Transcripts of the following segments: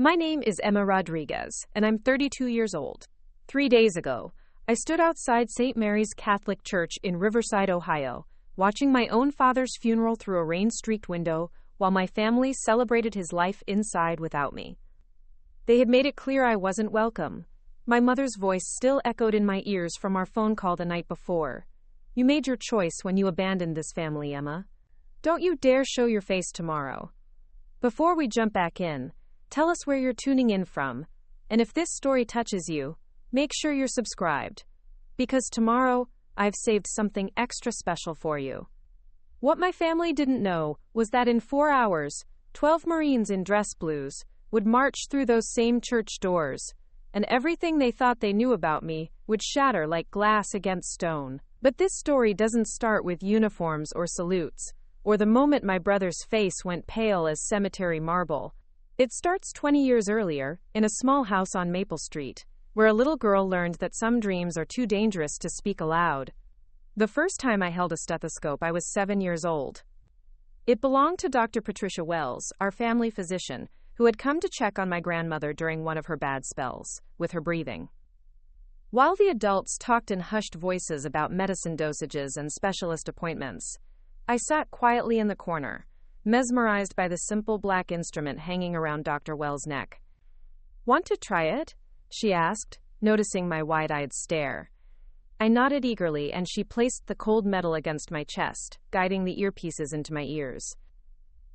My name is Emma Rodriguez, and I'm 32 years old. 3 days ago, I stood outside St. Mary's Catholic Church in Riverside, Ohio, watching my own father's funeral through a rain-streaked window while my family celebrated his life inside without me. They had made it clear I wasn't welcome. My mother's voice still echoed in my ears from our phone call the night before. You made your choice when you abandoned this family, Emma. Don't you dare show your face tomorrow. Before we jump back in, tell us where you're tuning in from, and if this story touches you, make sure you're subscribed, because tomorrow I've saved something extra special for you. What my family didn't know was that in 4 hours, 12 Marines in dress blues would march through those same church doors, and everything they thought they knew about me would shatter like glass against stone. But this story doesn't start with uniforms or salutes, or the moment my brother's face went pale as cemetery marble. It starts 20 years earlier, in a small house on Maple Street, where a little girl learned that some dreams are too dangerous to speak aloud. The first time I held a stethoscope, I was 7 years old. It belonged to Dr. Patricia Wells, our family physician, who had come to check on my grandmother during one of her bad spells with her breathing. While the adults talked in hushed voices about medicine dosages and specialist appointments, I sat quietly in the corner, mesmerized by the simple black instrument hanging around Dr. Wells' neck. "Want to try it?" she asked, noticing my wide-eyed stare. I nodded eagerly, and she placed the cold metal against my chest, guiding the earpieces into my ears.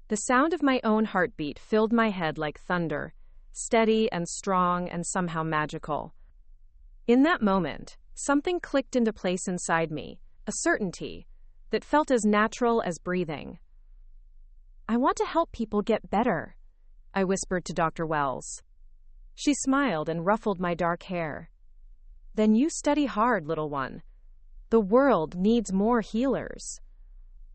The sound of my own heartbeat filled my head like thunder, steady and strong and somehow magical. In that moment, something clicked into place inside me, a certainty that felt as natural as breathing. "I want to help people get better," I whispered to Dr. Wells. She smiled and ruffled my dark hair. "Then you study hard, little one. The world needs more healers."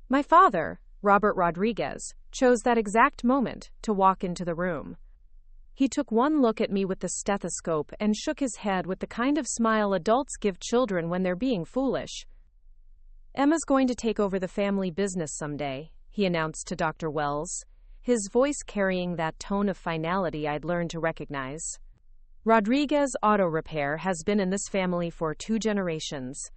My father, Robert Rodriguez, chose that exact moment to walk into the room. He took one look at me with the stethoscope and shook his head with the kind of smile adults give children when they're being foolish. "Emma's going to take over the family business someday," he announced to Dr. Wells, his voice carrying that tone of finality I'd learned to recognize. "Rodriguez Auto Repair has been in this family for 2 generations.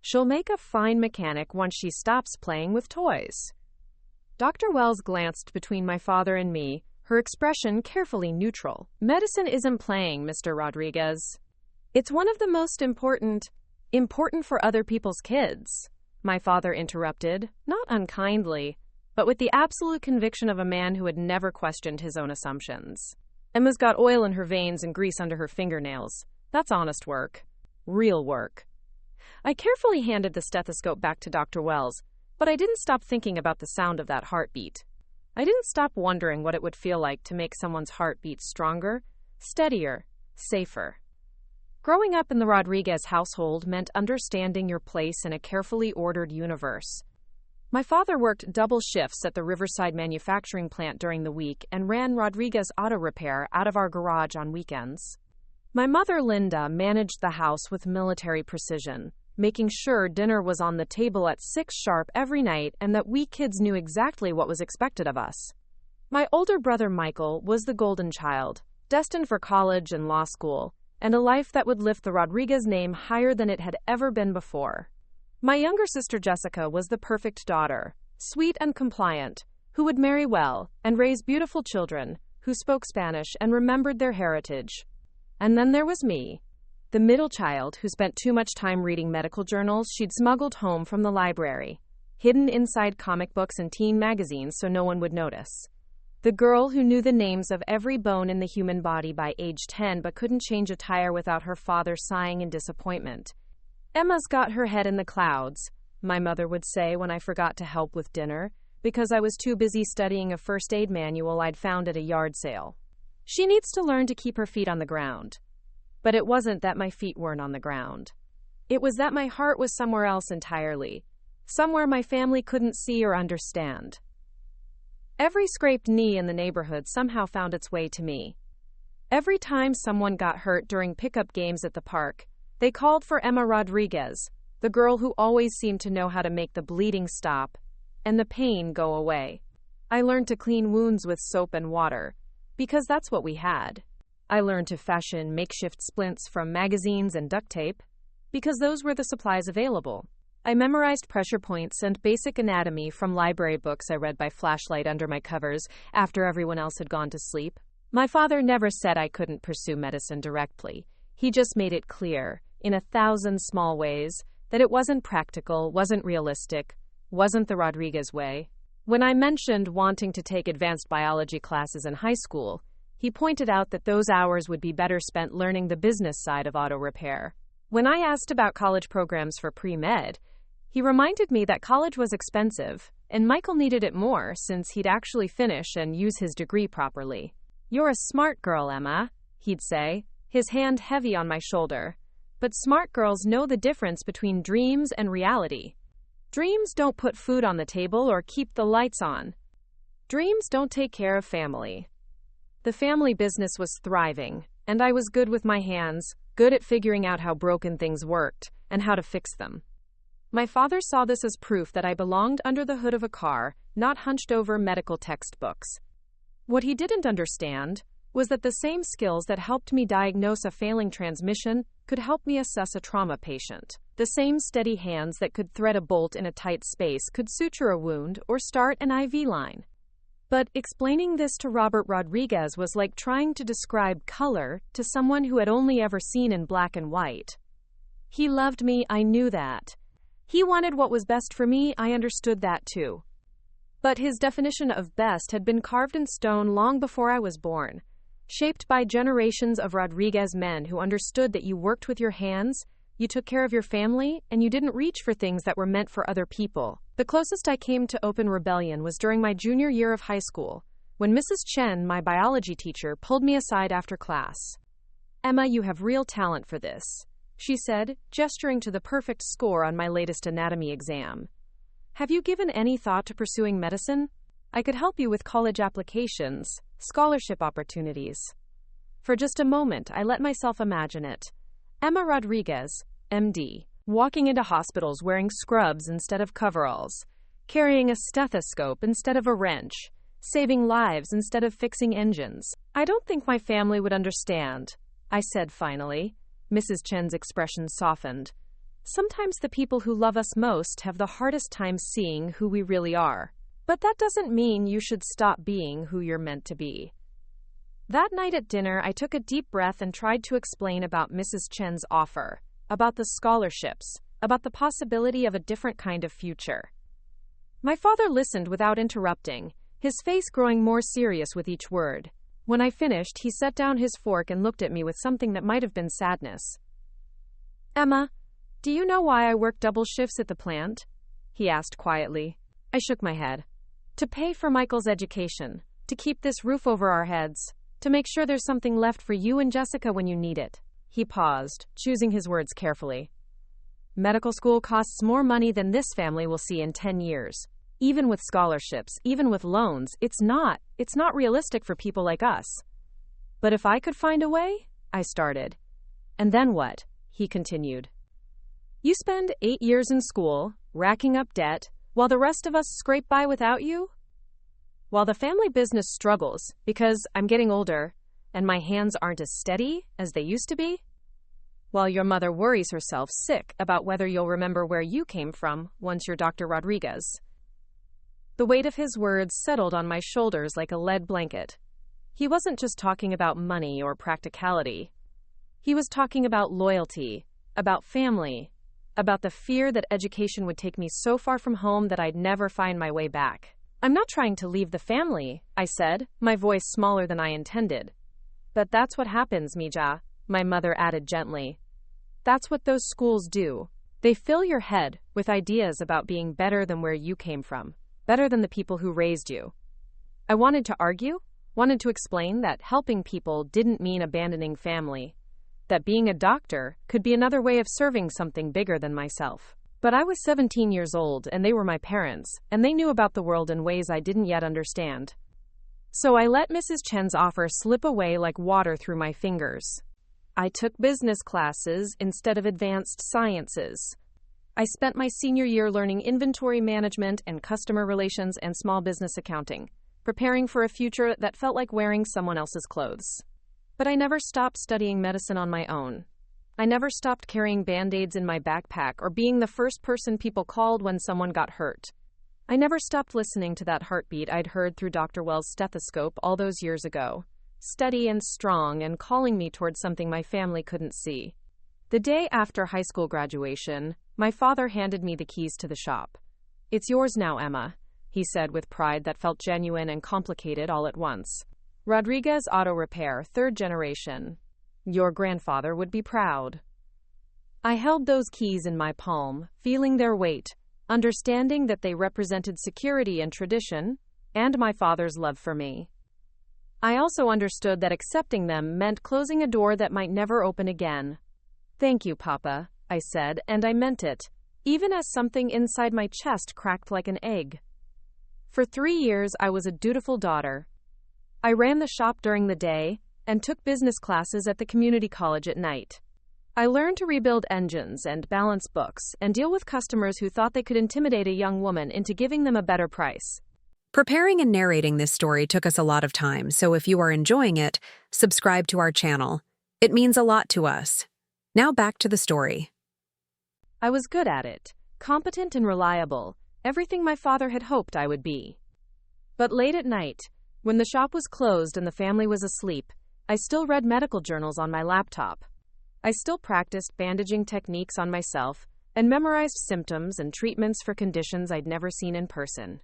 She'll make a fine mechanic once she stops playing with toys." Dr. Wells glanced between my father and me, her expression carefully neutral. "Medicine isn't playing, Mr. Rodriguez. It's one of the most important for other people's kids," my father interrupted, not unkindly, but with the absolute conviction of a man who had never questioned his own assumptions. "Emma's got oil in her veins and grease under her fingernails. That's honest work. Real work." I carefully handed the stethoscope back to Dr. Wells, but I didn't stop thinking about the sound of that heartbeat. I didn't stop wondering what it would feel like to make someone's heartbeat stronger, steadier, safer. Growing up in the Rodriguez household meant understanding your place in a carefully ordered universe. My father worked double shifts at the Riverside manufacturing plant during the week and ran Rodriguez Auto Repair out of our garage on weekends. My mother, Linda, managed the house with military precision, making sure dinner was on the table at 6 sharp every night and that we kids knew exactly what was expected of us. My older brother, Michael, was the golden child, destined for college and law school, and a life that would lift the Rodriguez name higher than it had ever been before. My younger sister, Jessica, was the perfect daughter, sweet and compliant, who would marry well and raise beautiful children who spoke Spanish and remembered their heritage. And then there was me, the middle child who spent too much time reading medical journals she'd smuggled home from the library, hidden inside comic books and teen magazines so no one would notice. The girl who knew the names of every bone in the human body by age 10 but couldn't change a tire without her father sighing in disappointment. "Emma's got her head in the clouds," my mother would say when I forgot to help with dinner, because I was too busy studying a first aid manual I'd found at a yard sale. "She needs to learn to keep her feet on the ground." But it wasn't that my feet weren't on the ground. It was that my heart was somewhere else entirely, somewhere my family couldn't see or understand. Every scraped knee in the neighborhood somehow found its way to me. Every time someone got hurt during pickup games at the park, they called for Emma Rodriguez, the girl who always seemed to know how to make the bleeding stop and the pain go away. I learned to clean wounds with soap and water, because that's what we had. I learned to fashion makeshift splints from magazines and duct tape, because those were the supplies available. I memorized pressure points and basic anatomy from library books I read by flashlight under my covers after everyone else had gone to sleep. My father never said I couldn't pursue medicine directly. He just made it clear, in 1,000 small ways, that it wasn't practical, wasn't realistic, wasn't the Rodriguez way. When I mentioned wanting to take advanced biology classes in high school, he pointed out that those hours would be better spent learning the business side of auto repair. When I asked about college programs for pre-med, he reminded me that college was expensive, and Michael needed it more since he'd actually finish and use his degree properly. "You're a smart girl, Emma," he'd say, his hand heavy on my shoulder. But smart girls know the difference between dreams and reality. Dreams don't put food on the table or keep the lights on. Dreams don't take care of family. The family business was thriving, and I was good with my hands, good at figuring out how broken things worked and how to fix them. My father saw this as proof that I belonged under the hood of a car, not hunched over medical textbooks. What he didn't understand was that the same skills that helped me diagnose a failing transmission could help me assess a trauma patient. The same steady hands that could thread a bolt in a tight space could suture a wound or start an IV line. But explaining this to Robert Rodriguez was like trying to describe color to someone who had only ever seen in black and white. He loved me, I knew that. He wanted what was best for me, I understood that too. But his definition of best had been carved in stone long before I was born, shaped by generations of Rodriguez men who understood that you worked with your hands, you took care of your family, and you didn't reach for things that were meant for other people. The closest I came to open rebellion was during my junior year of high school, when Mrs. Chen, my biology teacher, pulled me aside after class. "Emma, you have real talent for this," she said, gesturing to the perfect score on my latest anatomy exam. "Have you given any thought to pursuing medicine? I could help you with college applications, scholarship opportunities." For just a moment, I let myself imagine it. Emma Rodriguez, MD, walking into hospitals wearing scrubs instead of coveralls, carrying a stethoscope instead of a wrench, saving lives instead of fixing engines. "I don't think my family would understand," I said finally. Mrs. Chen's expression softened. "Sometimes the people who love us most have the hardest time seeing who we really are. But that doesn't mean you should stop being who you're meant to be." That night at dinner, I took a deep breath and tried to explain about Mrs. Chen's offer, about the scholarships, about the possibility of a different kind of future. My father listened without interrupting, his face growing more serious with each word. When I finished, he set down his fork and looked at me with something that might have been sadness. "Emma, do you know why I work double shifts at the plant?" he asked quietly. I shook my head. "To pay for Michael's education, to keep this roof over our heads, to make sure there's something left for you and Jessica when you need it." He paused, choosing his words carefully. "Medical school costs more money than this family will see in 10 years. Even with scholarships, even with loans, it's not realistic for people like us." "But if I could find a way?" I started. "And then what?" he continued. "You spend 8 years in school, racking up debt, while the rest of us scrape by without you? While the family business struggles because I'm getting older and my hands aren't as steady as they used to be? While your mother worries herself sick about whether you'll remember where you came from once you're Dr. Rodriguez." The weight of his words settled on my shoulders like a lead blanket. He wasn't just talking about money or practicality. He was talking about loyalty, about family, about the fear that education would take me so far from home that I'd never find my way back. "I'm not trying to leave the family," I said, my voice smaller than I intended. "But that's what happens, Mija," my mother added gently. "That's what those schools do. They fill your head with ideas about being better than where you came from, better than the people who raised you." I wanted to argue, wanted to explain that helping people didn't mean abandoning family, that being a doctor could be another way of serving something bigger than myself. But I was 17 years old, and they were my parents, and they knew about the world in ways I didn't yet understand. So I let Mrs. Chen's offer slip away like water through my fingers. I took business classes instead of advanced sciences. I spent my senior year learning inventory management and customer relations and small business accounting, preparing for a future that felt like wearing someone else's clothes. But I never stopped studying medicine on my own. I never stopped carrying Band-Aids in my backpack or being the first person people called when someone got hurt. I never stopped listening to that heartbeat I'd heard through Dr. Wells' stethoscope all those years ago, steady and strong and calling me towards something my family couldn't see. The day after high school graduation, my father handed me the keys to the shop. "It's yours now, Emma," he said with pride that felt genuine and complicated all at once. "Rodriguez Auto Repair, 3rd generation. Your grandfather would be proud." I held those keys in my palm, feeling their weight, understanding that they represented security and tradition, and my father's love for me. I also understood that accepting them meant closing a door that might never open again. "Thank you, Papa," I said, and I meant it, even as something inside my chest cracked like an egg. For 3 years, I was a dutiful daughter. I ran the shop during the day and took business classes at the community college at night. I learned to rebuild engines and balance books and deal with customers who thought they could intimidate a young woman into giving them a better price. Preparing and narrating this story took us a lot of time, so if you are enjoying it, subscribe to our channel. It means a lot to us. Now back to the story. I was good at it, competent and reliable, everything my father had hoped I would be. But late at night, when the shop was closed and the family was asleep, I still read medical journals on my laptop. I still practiced bandaging techniques on myself and memorized symptoms and treatments for conditions I'd never seen in person.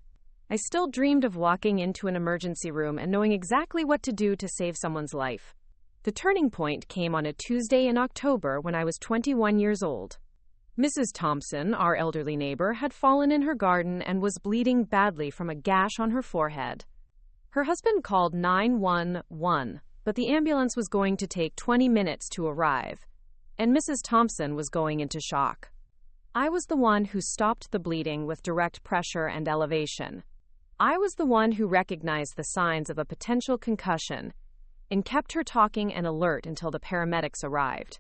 I still dreamed of walking into an emergency room and knowing exactly what to do to save someone's life. The turning point came on a Tuesday in October when I was 21 years old. Mrs. Thompson, our elderly neighbor, had fallen in her garden and was bleeding badly from a gash on her forehead. Her husband called 911. But the ambulance was going to take 20 minutes to arrive, and Mrs. Thompson was going into shock. I was the one who stopped the bleeding with direct pressure and elevation. I was the one who recognized the signs of a potential concussion and kept her talking and alert until the paramedics arrived.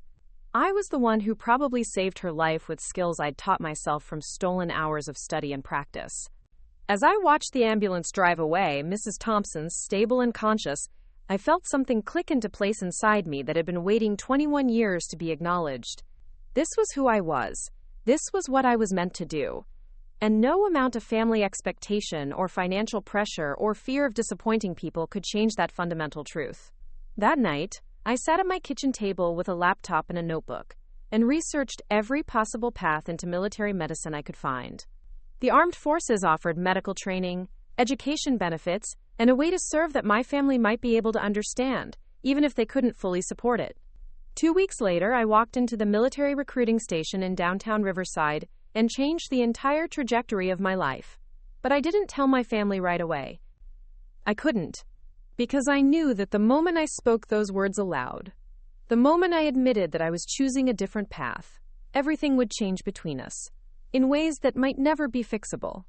I was the one who probably saved her life with skills I'd taught myself from stolen hours of study and practice. As I watched the ambulance drive away, Mrs. Thompson, stable and conscious, I felt something click into place inside me that had been waiting 21 years to be acknowledged. This was who I was. This was what I was meant to do. And no amount of family expectation or financial pressure or fear of disappointing people could change that fundamental truth. That night, I sat at my kitchen table with a laptop and a notebook and researched every possible path into military medicine I could find. The armed forces offered medical training, education benefits, and a way to serve that my family might be able to understand, even if they couldn't fully support it. 2 weeks later, I walked into the military recruiting station in downtown Riverside and changed the entire trajectory of my life. But I didn't tell my family right away. I couldn't, because I knew that the moment I spoke those words aloud, the moment I admitted that I was choosing a different path, everything would change between us, in ways that might never be fixable.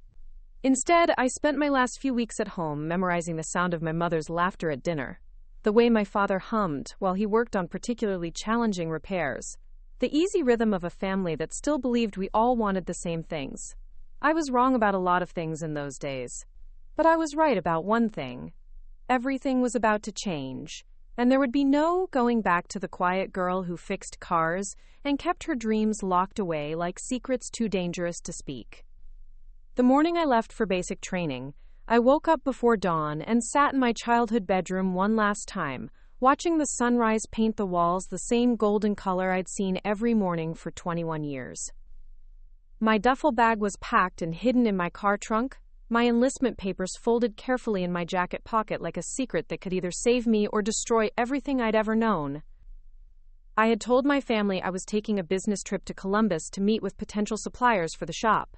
Instead, I spent my last few weeks at home memorizing the sound of my mother's laughter at dinner, the way my father hummed while he worked on particularly challenging repairs, the easy rhythm of a family that still believed we all wanted the same things. I was wrong about a lot of things in those days, but I was right about one thing. Everything was about to change, and there would be no going back to the quiet girl who fixed cars and kept her dreams locked away like secrets too dangerous to speak. The morning I left for basic training, I woke up before dawn and sat in my childhood bedroom one last time, watching the sunrise paint the walls the same golden color I'd seen every morning for 21 years. My duffel bag was packed and hidden in my car trunk, my enlistment papers folded carefully in my jacket pocket like a secret that could either save me or destroy everything I'd ever known. I had told my family I was taking a business trip to Columbus to meet with potential suppliers for the shop.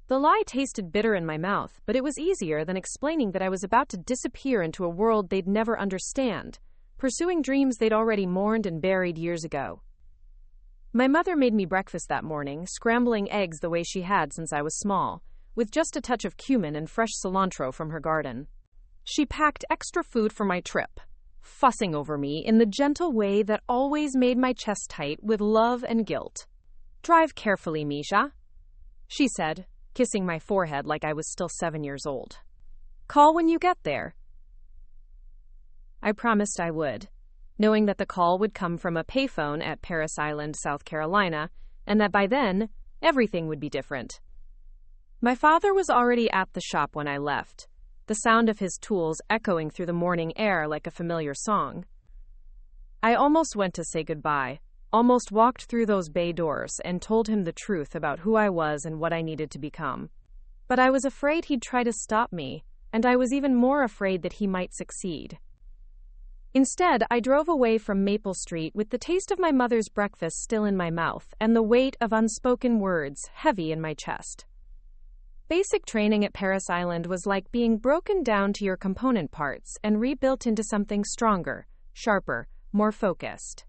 The lie tasted bitter in my mouth, but it was easier than explaining that I was about to disappear into a world they'd never understand, pursuing dreams they'd already mourned and buried years ago. My mother made me breakfast that morning, scrambling eggs the way she had since I was small, with just a touch of cumin and fresh cilantro from her garden. She packed extra food for my trip, fussing over me in the gentle way that always made my chest tight with love and guilt. "Drive carefully, Misha," she said, kissing my forehead like I was still 7 years old. Call when you get there." I promised I would, knowing that the call would come from a payphone at Paris Island, South Carolina, and that by then, everything would be different. My father was already at the shop when I left, the sound of his tools echoing through the morning air like a familiar song. I almost went to say goodbye, almost walked through those bay doors and told him the truth about who I was and what I needed to become. But I was afraid he'd try to stop me, and I was even more afraid that he might succeed. Instead, I drove away from Maple Street with the taste of my mother's breakfast still in my mouth and the weight of unspoken words heavy in my chest. Basic training at Paris Island was like being broken down to your component parts and rebuilt into something stronger, sharper, more focused.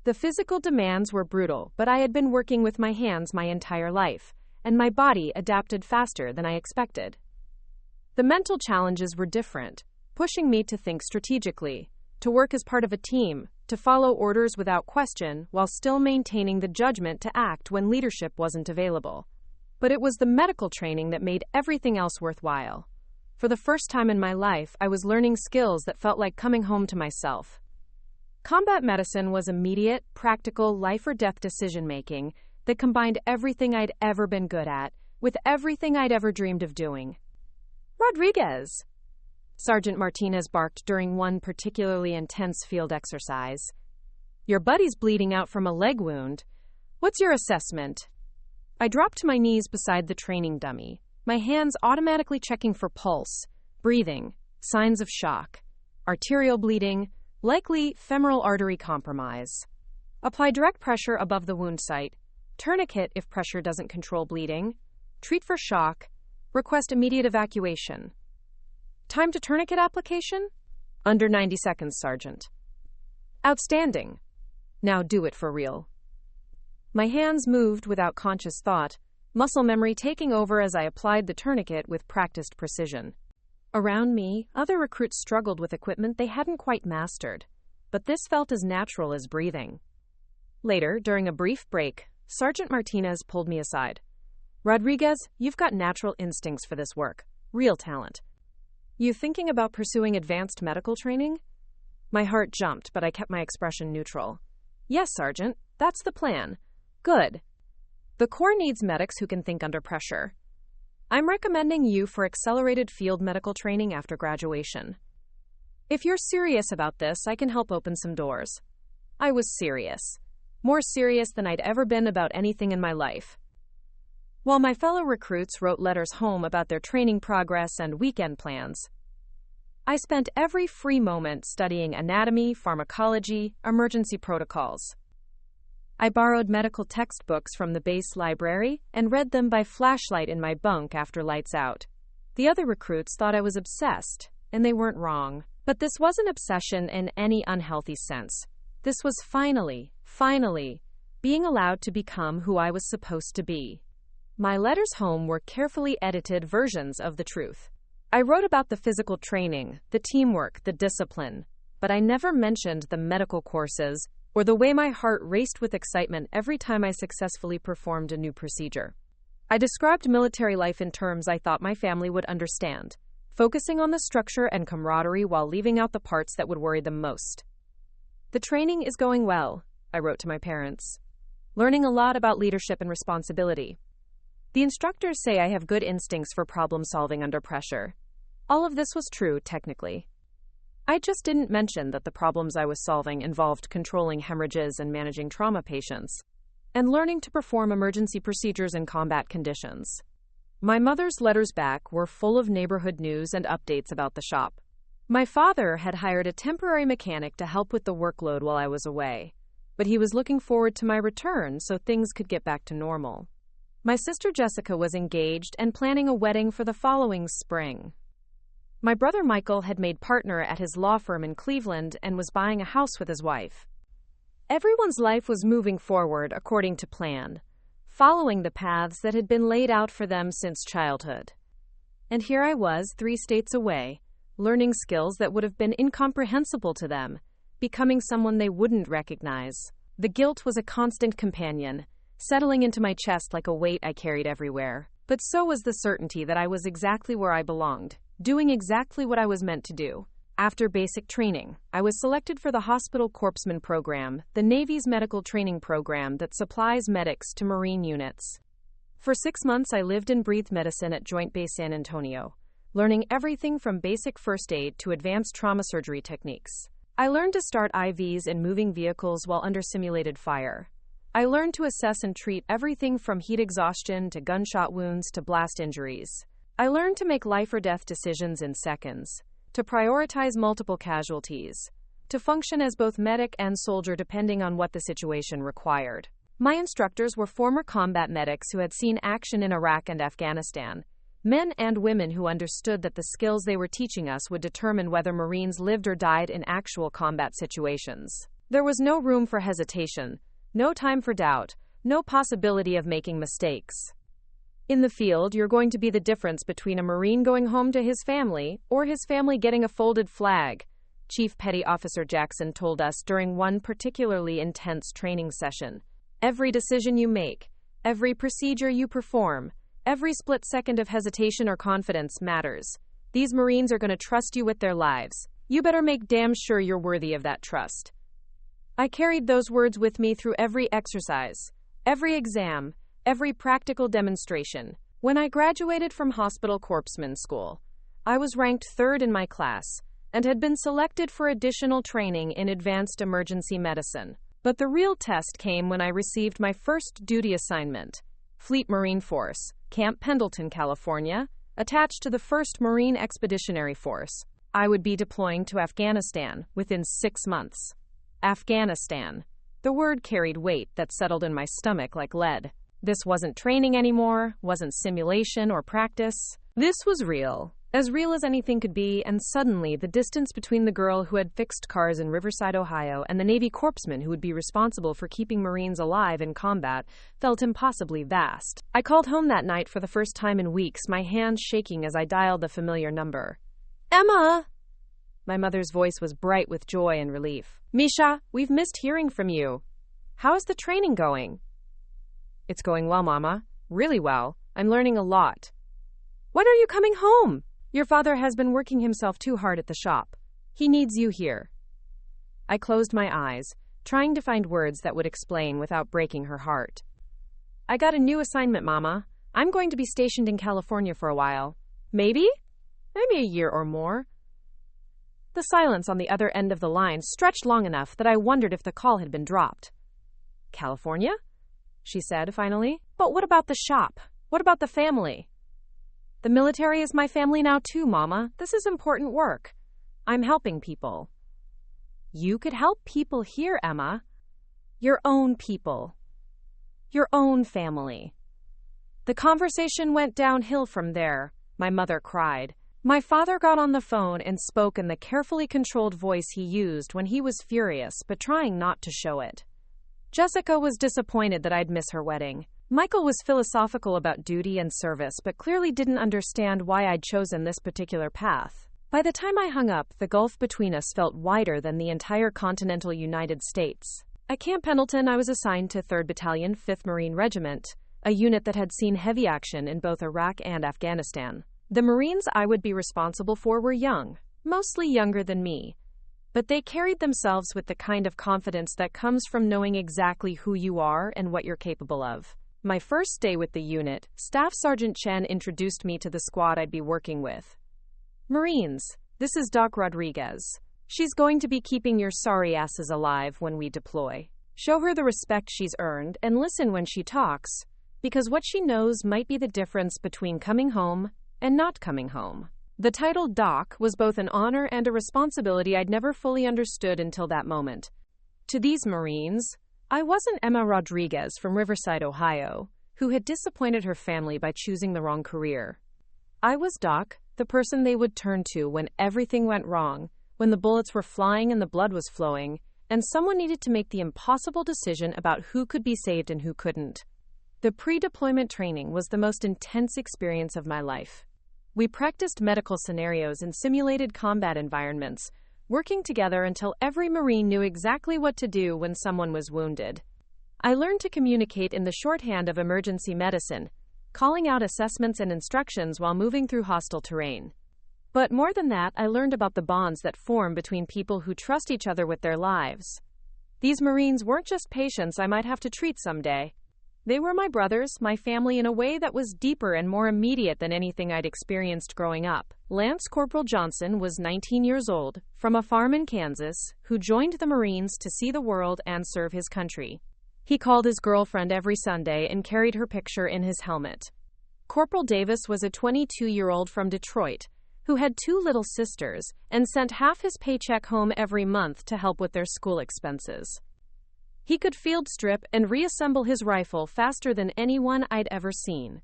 The physical demands were brutal, but I had been working with my hands my entire life, and my body adapted faster than I expected. The mental challenges were different, pushing me to think strategically, to work as part of a team, to follow orders without question while still maintaining the judgment to act when leadership wasn't available. But it was the medical training that made everything else worthwhile. For the first time in my life, I was learning skills that felt like coming home to myself. Combat medicine was immediate, practical, life-or-death decision-making that combined everything I'd ever been good at with everything I'd ever dreamed of doing. "Rodriguez!" Sergeant Martinez barked during one particularly intense field exercise. "Your buddy's bleeding out from a leg wound. What's your assessment?" I dropped to my knees beside the training dummy, my hands automatically checking for pulse, breathing, signs of shock, arterial bleeding, likely femoral artery compromise. Apply direct pressure above the wound site, tourniquet if pressure doesn't control bleeding, treat for shock, request immediate evacuation. Time to tourniquet application? Under 90 seconds, Sergeant. Outstanding. Now do it for real. My hands moved without conscious thought, muscle memory taking over as I applied the tourniquet with practiced precision. Around me, other recruits struggled with equipment they hadn't quite mastered, but this felt as natural as breathing. Later, during a brief break, Sergeant Martinez pulled me aside. "Rodriguez, you've got natural instincts for this work. Real talent. You thinking about pursuing advanced medical training?" My heart jumped, but I kept my expression neutral. "Yes, Sergeant, that's the plan." "Good. The Corps needs medics who can think under pressure. I'm recommending you for accelerated field medical training after graduation. If you're serious about this, I can help open some doors." I was serious. More serious than I'd ever been about anything in my life. While my fellow recruits wrote letters home about their training progress and weekend plans, I spent every free moment studying anatomy, pharmacology, emergency protocols. I borrowed medical textbooks from the base library and read them by flashlight in my bunk after lights out. The other recruits thought I was obsessed, and they weren't wrong. But this wasn't obsession in any unhealthy sense. This was finally, being allowed to become who I was supposed to be. My letters home were carefully edited versions of the truth. I wrote about the physical training, the teamwork, the discipline, but I never mentioned the medical courses or the way my heart raced with excitement every time I successfully performed a new procedure. I described military life in terms I thought my family would understand, focusing on the structure and camaraderie while leaving out the parts that would worry them most. "The training is going well," I wrote to my parents. "Learning a lot about leadership and responsibility. The instructors say I have good instincts for problem solving under pressure." All of this was true, technically. I just didn't mention that the problems I was solving involved controlling hemorrhages and managing trauma patients, and learning to perform emergency procedures in combat conditions. My mother's letters back were full of neighborhood news and updates about the shop. My father had hired a temporary mechanic to help with the workload while I was away, but he was looking forward to my return so things could get back to normal. My sister Jessica was engaged and planning a wedding for the following spring. My brother Michael had made partner at his law firm in Cleveland and was buying a house with his wife. Everyone's life was moving forward according to plan, following the paths that had been laid out for them since childhood. And here I was, 3 states away, learning skills that would have been incomprehensible to them, becoming someone they wouldn't recognize. The guilt was a constant companion, settling into my chest like a weight I carried everywhere. But so was the certainty that I was exactly where I belonged, doing exactly what I was meant to do. After basic training, I was selected for the Hospital Corpsman Program, the Navy's medical training program that supplies medics to Marine units. For 6 months, I lived and breathed medicine at Joint Base San Antonio, learning everything from basic first aid to advanced trauma surgery techniques. I learned to start IVs in moving vehicles while under simulated fire. I learned to assess and treat everything from heat exhaustion to gunshot wounds to blast injuries. I learned to make life or death decisions in seconds, to prioritize multiple casualties, to function as both medic and soldier depending on what the situation required. My instructors were former combat medics who had seen action in Iraq and Afghanistan, men and women who understood that the skills they were teaching us would determine whether Marines lived or died in actual combat situations. There was no room for hesitation, no time for doubt, no possibility of making mistakes. In the field, you're going to be the difference between a Marine going home to his family or his family getting a folded flag, Chief Petty Officer Jackson told us during one particularly intense training session. Every decision you make, every procedure you perform, every split second of hesitation or confidence matters. These Marines are going to trust you with their lives. You better make damn sure you're worthy of that trust. I carried those words with me through every exercise, every exam, every practical demonstration. When I graduated from Hospital Corpsman School, I was ranked 3rd in my class and had been selected for additional training in advanced emergency medicine. But the real test came when I received my first duty assignment, Fleet Marine Force, Camp Pendleton, California, attached to the 1st Marine Expeditionary Force. I would be deploying to Afghanistan within 6 months. Afghanistan. The word carried weight that settled in my stomach like lead. This wasn't training anymore, wasn't simulation or practice. This was real as anything could be, and suddenly the distance between the girl who had fixed cars in Riverside, Ohio, and the Navy corpsman who would be responsible for keeping Marines alive in combat felt impossibly vast. I called home that night for the first time in weeks, my hands shaking as I dialed the familiar number. Emma! My mother's voice was bright with joy and relief. Misha, we've missed hearing from you. How is the training going? It's going well, Mama. Really well. I'm learning a lot. When are you coming home? Your father has been working himself too hard at the shop. He needs you here. I closed my eyes, trying to find words that would explain without breaking her heart. I got a new assignment, Mama. I'm going to be stationed in California for a while. Maybe a year or more. The silence on the other end of the line stretched long enough that I wondered if the call had been dropped. California? She said finally. But what about the shop? What about the family? The military is my family now too, Mama. This is important work. I'm helping people. You could help people here, Emma. Your own people. Your own family. The conversation went downhill from there, my mother cried. My father got on the phone and spoke in the carefully controlled voice he used when he was furious but trying not to show it. Jessica was disappointed that I'd miss her wedding. Michael was philosophical about duty and service, but clearly didn't understand why I'd chosen this particular path. By the time I hung up, the gulf between us felt wider than the entire continental United States. At Camp Pendleton, I was assigned to 3rd Battalion, 5th Marine Regiment, a unit that had seen heavy action in both Iraq and Afghanistan. The Marines I would be responsible for were young, mostly younger than me, but they carried themselves with the kind of confidence that comes from knowing exactly who you are and what you're capable of. My first day with the unit, Staff Sergeant Chen introduced me to the squad I'd be working with. Marines, this is Doc Rodriguez. She's going to be keeping your sorry asses alive when we deploy. Show her the respect she's earned and listen when she talks, because what she knows might be the difference between coming home and not coming home. The title Doc was both an honor and a responsibility I'd never fully understood until that moment. To these Marines, I wasn't Emma Rodriguez from Riverside, Ohio, who had disappointed her family by choosing the wrong career. I was Doc, the person they would turn to when everything went wrong, when the bullets were flying and the blood was flowing, and someone needed to make the impossible decision about who could be saved and who couldn't. The pre-deployment training was the most intense experience of my life. We practiced medical scenarios in simulated combat environments, working together until every Marine knew exactly what to do when someone was wounded. I learned to communicate in the shorthand of emergency medicine, calling out assessments and instructions while moving through hostile terrain. But more than that, I learned about the bonds that form between people who trust each other with their lives. These Marines weren't just patients I might have to treat someday. They were my brothers, my family, in a way that was deeper and more immediate than anything I'd experienced growing up. Lance Corporal Johnson was 19 years old, from a farm in Kansas, who joined the Marines to see the world and serve his country. He called his girlfriend every Sunday and carried her picture in his helmet. Corporal Davis was a 22-year-old from Detroit, who had 2 little sisters and sent half his paycheck home every month to help with their school expenses. He could field strip and reassemble his rifle faster than anyone I'd ever seen.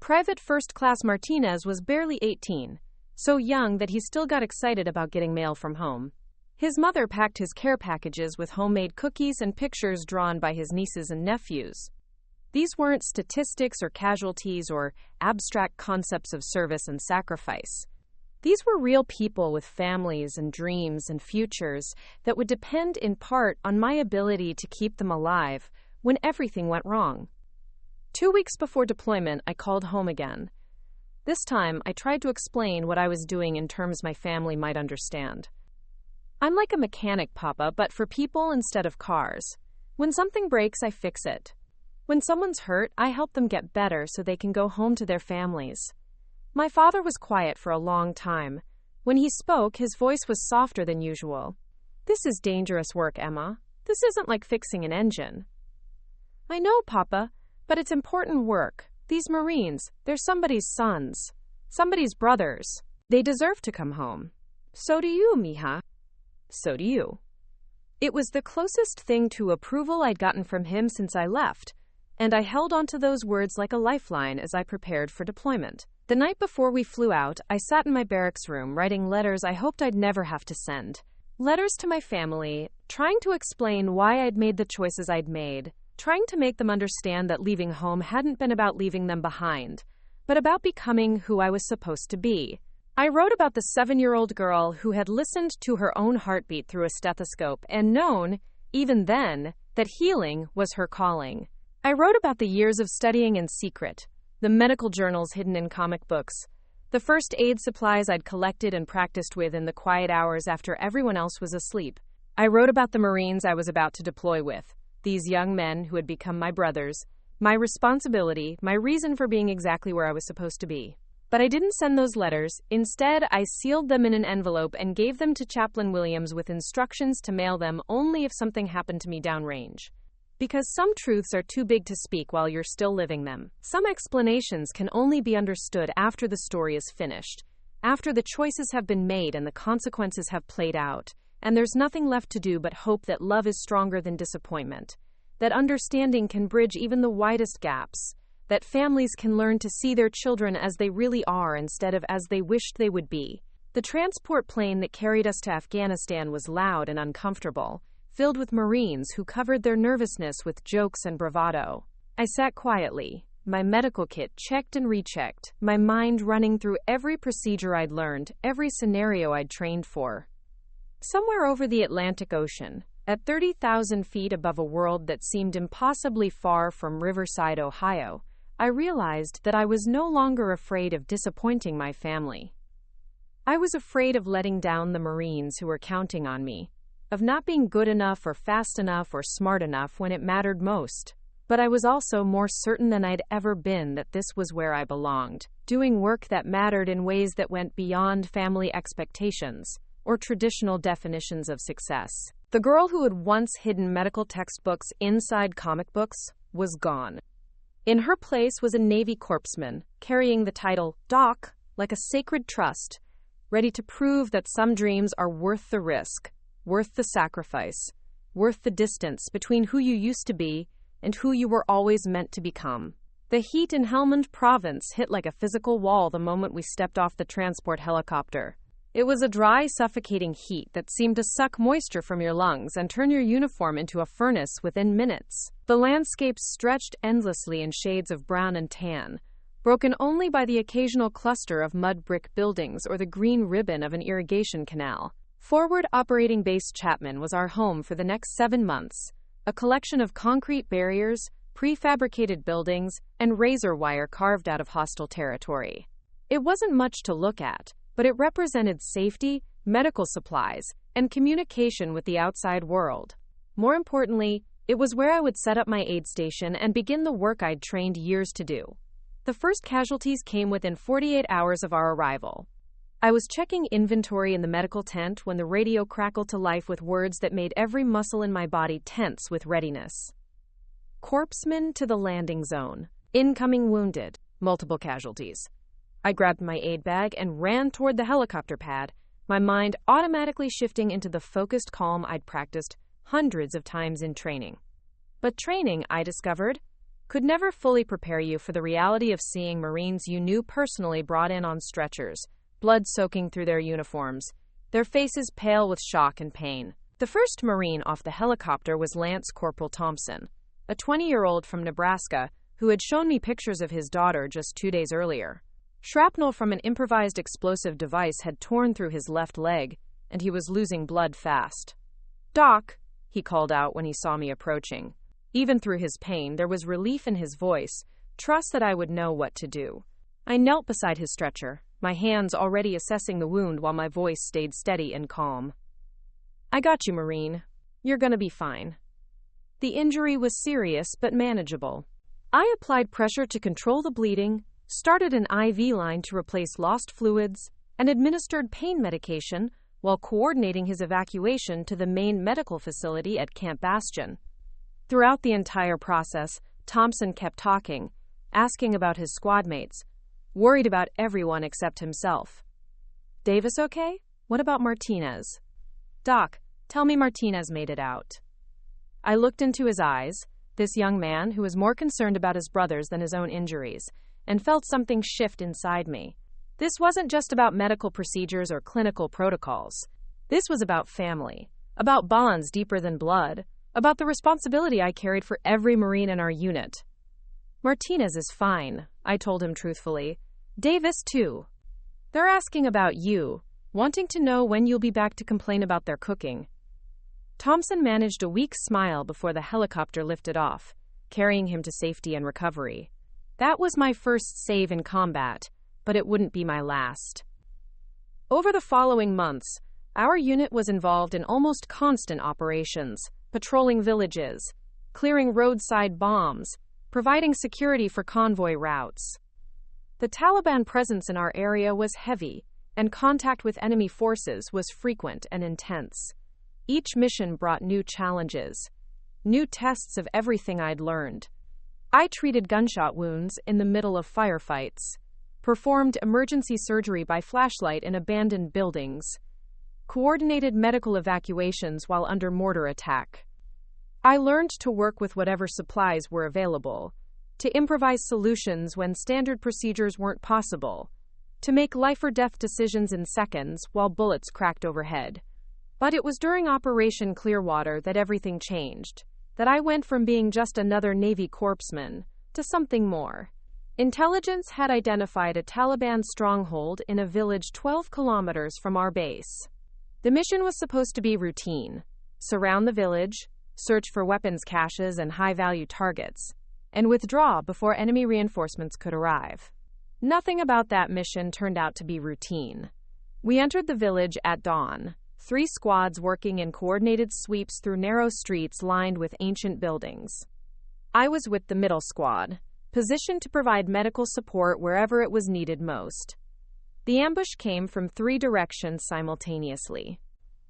Private First Class Martinez was barely 18, so young that he still got excited about getting mail from home. His mother packed his care packages with homemade cookies and pictures drawn by his nieces and nephews. These weren't statistics or casualties or abstract concepts of service and sacrifice. These were real people with families and dreams and futures that would depend in part on my ability to keep them alive when everything went wrong. 2 weeks before deployment, I called home again. This time, I tried to explain what I was doing in terms my family might understand. I'm like a mechanic, Papa, but for people instead of cars. When something breaks, I fix it. When someone's hurt, I help them get better so they can go home to their families. My father was quiet for a long time. When he spoke, his voice was softer than usual. This is dangerous work, Emma. This isn't like fixing an engine. I know, Papa, but it's important work. These Marines, they're somebody's sons, somebody's brothers. They deserve to come home. So do you, mija. So do you. It was the closest thing to approval I'd gotten from him since I left, and I held onto those words like a lifeline as I prepared for deployment. The night before we flew out, I sat in my barracks room writing letters I hoped I'd never have to send. Letters to my family, trying to explain why I'd made the choices I'd made, trying to make them understand that leaving home hadn't been about leaving them behind, but about becoming who I was supposed to be. I wrote about the 7-year-old girl who had listened to her own heartbeat through a stethoscope and known, even then, that healing was her calling. I wrote about the years of studying in secret, the medical journals hidden in comic books, the first aid supplies I'd collected and practiced with in the quiet hours after everyone else was asleep. I wrote about the Marines I was about to deploy with, these young men who had become my brothers, my responsibility, my reason for being exactly where I was supposed to be. But I didn't send those letters. Instead, I sealed them in an envelope and gave them to Chaplain Williams with instructions to mail them only if something happened to me downrange. Because some truths are too big to speak while you're still living them. Some explanations can only be understood after the story is finished, after the choices have been made and the consequences have played out, and there's nothing left to do but hope that love is stronger than disappointment, that understanding can bridge even the widest gaps, that families can learn to see their children as they really are instead of as they wished they would be. The transport plane that carried us to Afghanistan was loud and uncomfortable, filled with Marines who covered their nervousness with jokes and bravado. I sat quietly, my medical kit checked and rechecked, my mind running through every procedure I'd learned, every scenario I'd trained for. Somewhere over the Atlantic Ocean, at 30,000 feet above a world that seemed impossibly far from Riverside, Ohio, I realized that I was no longer afraid of disappointing my family. I was afraid of letting down the Marines who were counting on me, of not being good enough or fast enough or smart enough when it mattered most. But I was also more certain than I'd ever been that this was where I belonged, doing work that mattered in ways that went beyond family expectations or traditional definitions of success. The girl who had once hidden medical textbooks inside comic books was gone. In her place was a Navy corpsman, carrying the title Doc like a sacred trust, ready to prove that some dreams are worth the risk, worth the sacrifice, worth the distance between who you used to be and who you were always meant to become. The heat in Helmand Province hit like a physical wall the moment we stepped off the transport helicopter. It was a dry, suffocating heat that seemed to suck moisture from your lungs and turn your uniform into a furnace within minutes. The landscape stretched endlessly in shades of brown and tan, broken only by the occasional cluster of mud brick buildings or the green ribbon of an irrigation canal. Forward Operating Base Chapman was our home for the next 7 months, a collection of concrete barriers, prefabricated buildings, and razor wire carved out of hostile territory. It wasn't much to look at, but it represented safety, medical supplies, and communication with the outside world. More importantly, it was where I would set up my aid station and begin the work I'd trained years to do. The first casualties came within 48 hours of our arrival. I was checking inventory in the medical tent when the radio crackled to life with words that made every muscle in my body tense with readiness. Corpsman to the landing zone. Incoming wounded. Multiple casualties. I grabbed my aid bag and ran toward the helicopter pad, my mind automatically shifting into the focused calm I'd practiced hundreds of times in training. But training, I discovered, could never fully prepare you for the reality of seeing Marines you knew personally brought in on stretchers, blood soaking through their uniforms, their faces pale with shock and pain. The first Marine off the helicopter was Lance Corporal Thompson, a 20-year-old from Nebraska who had shown me pictures of his daughter just 2 days earlier. Shrapnel from an improvised explosive device had torn through his left leg, and he was losing blood fast. "Doc," he called out when he saw me approaching. Even through his pain, there was relief in his voice, trust that I would know what to do. I knelt beside his stretcher, my hands already assessing the wound while my voice stayed steady and calm. "I got you, Marine. You're gonna be fine." The injury was serious but manageable. I applied pressure to control the bleeding, started an IV line to replace lost fluids, and administered pain medication while coordinating his evacuation to the main medical facility at Camp Bastion. Throughout the entire process, Thompson kept talking, asking about his squad mates, worried about everyone except himself. "Davis okay? What about Martinez?" "Doc, tell me Martinez made it out." I looked into his eyes, this young man who was more concerned about his brothers than his own injuries, and felt something shift inside me. This wasn't just about medical procedures or clinical protocols. This was about family, about bonds deeper than blood, about the responsibility I carried for every Marine in our unit. "Martinez is fine," I told him truthfully. "Davis, too. They're asking about you, wanting to know when you'll be back to complain about their cooking." Thompson managed a weak smile before the helicopter lifted off, carrying him to safety and recovery. That was my first save in combat, but it wouldn't be my last. Over the following months, our unit was involved in almost constant operations, patrolling villages, clearing roadside bombs, providing security for convoy routes. The Taliban presence in our area was heavy, and contact with enemy forces was frequent and intense. Each mission brought new challenges, new tests of everything I'd learned. I treated gunshot wounds in the middle of firefights, performed emergency surgery by flashlight in abandoned buildings, coordinated medical evacuations while under mortar attack. I learned to work with whatever supplies were available, to improvise solutions when standard procedures weren't possible, to make life-or-death decisions in seconds while bullets cracked overhead. But it was during Operation Clearwater that everything changed, that I went from being just another Navy corpsman to something more. Intelligence had identified a Taliban stronghold in a village 12 kilometers from our base. The mission was supposed to be routine: surround the village, search for weapons caches and high-value targets, and withdraw before enemy reinforcements could arrive. Nothing about that mission turned out to be routine. We entered the village at dawn, 3 squads working in coordinated sweeps through narrow streets lined with ancient buildings. I was with the middle squad, positioned to provide medical support wherever it was needed most. The ambush came from 3 directions simultaneously.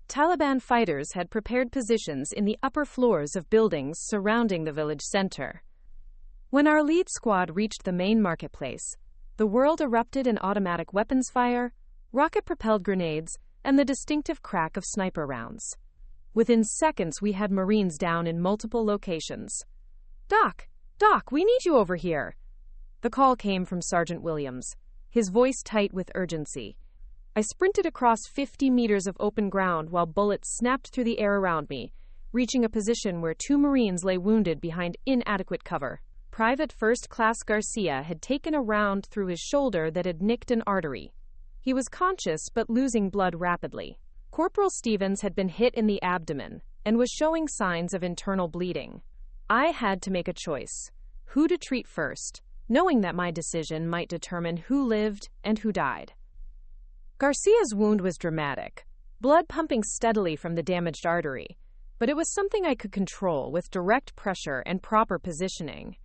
Taliban fighters had prepared positions in the upper floors of buildings surrounding the village center. When our lead squad reached the main marketplace, the world erupted in automatic weapons fire, rocket-propelled grenades, and the distinctive crack of sniper rounds. Within seconds, we had Marines down in multiple locations. Doc, we need you over here." The call came from Sergeant Williams, his voice tight with urgency. I sprinted across 50 meters of open ground while bullets snapped through the air around me, reaching a position where 2 Marines lay wounded behind inadequate cover. Private First Class Garcia had taken a round through his shoulder that had nicked an artery. He was conscious but losing blood rapidly. Corporal Stevens had been hit in the abdomen and was showing signs of internal bleeding. I had to make a choice: who to treat first, knowing that my decision might determine who lived and who died. Garcia's wound was dramatic, blood pumping steadily from the damaged artery, but it was something I could control with direct pressure and proper positioning.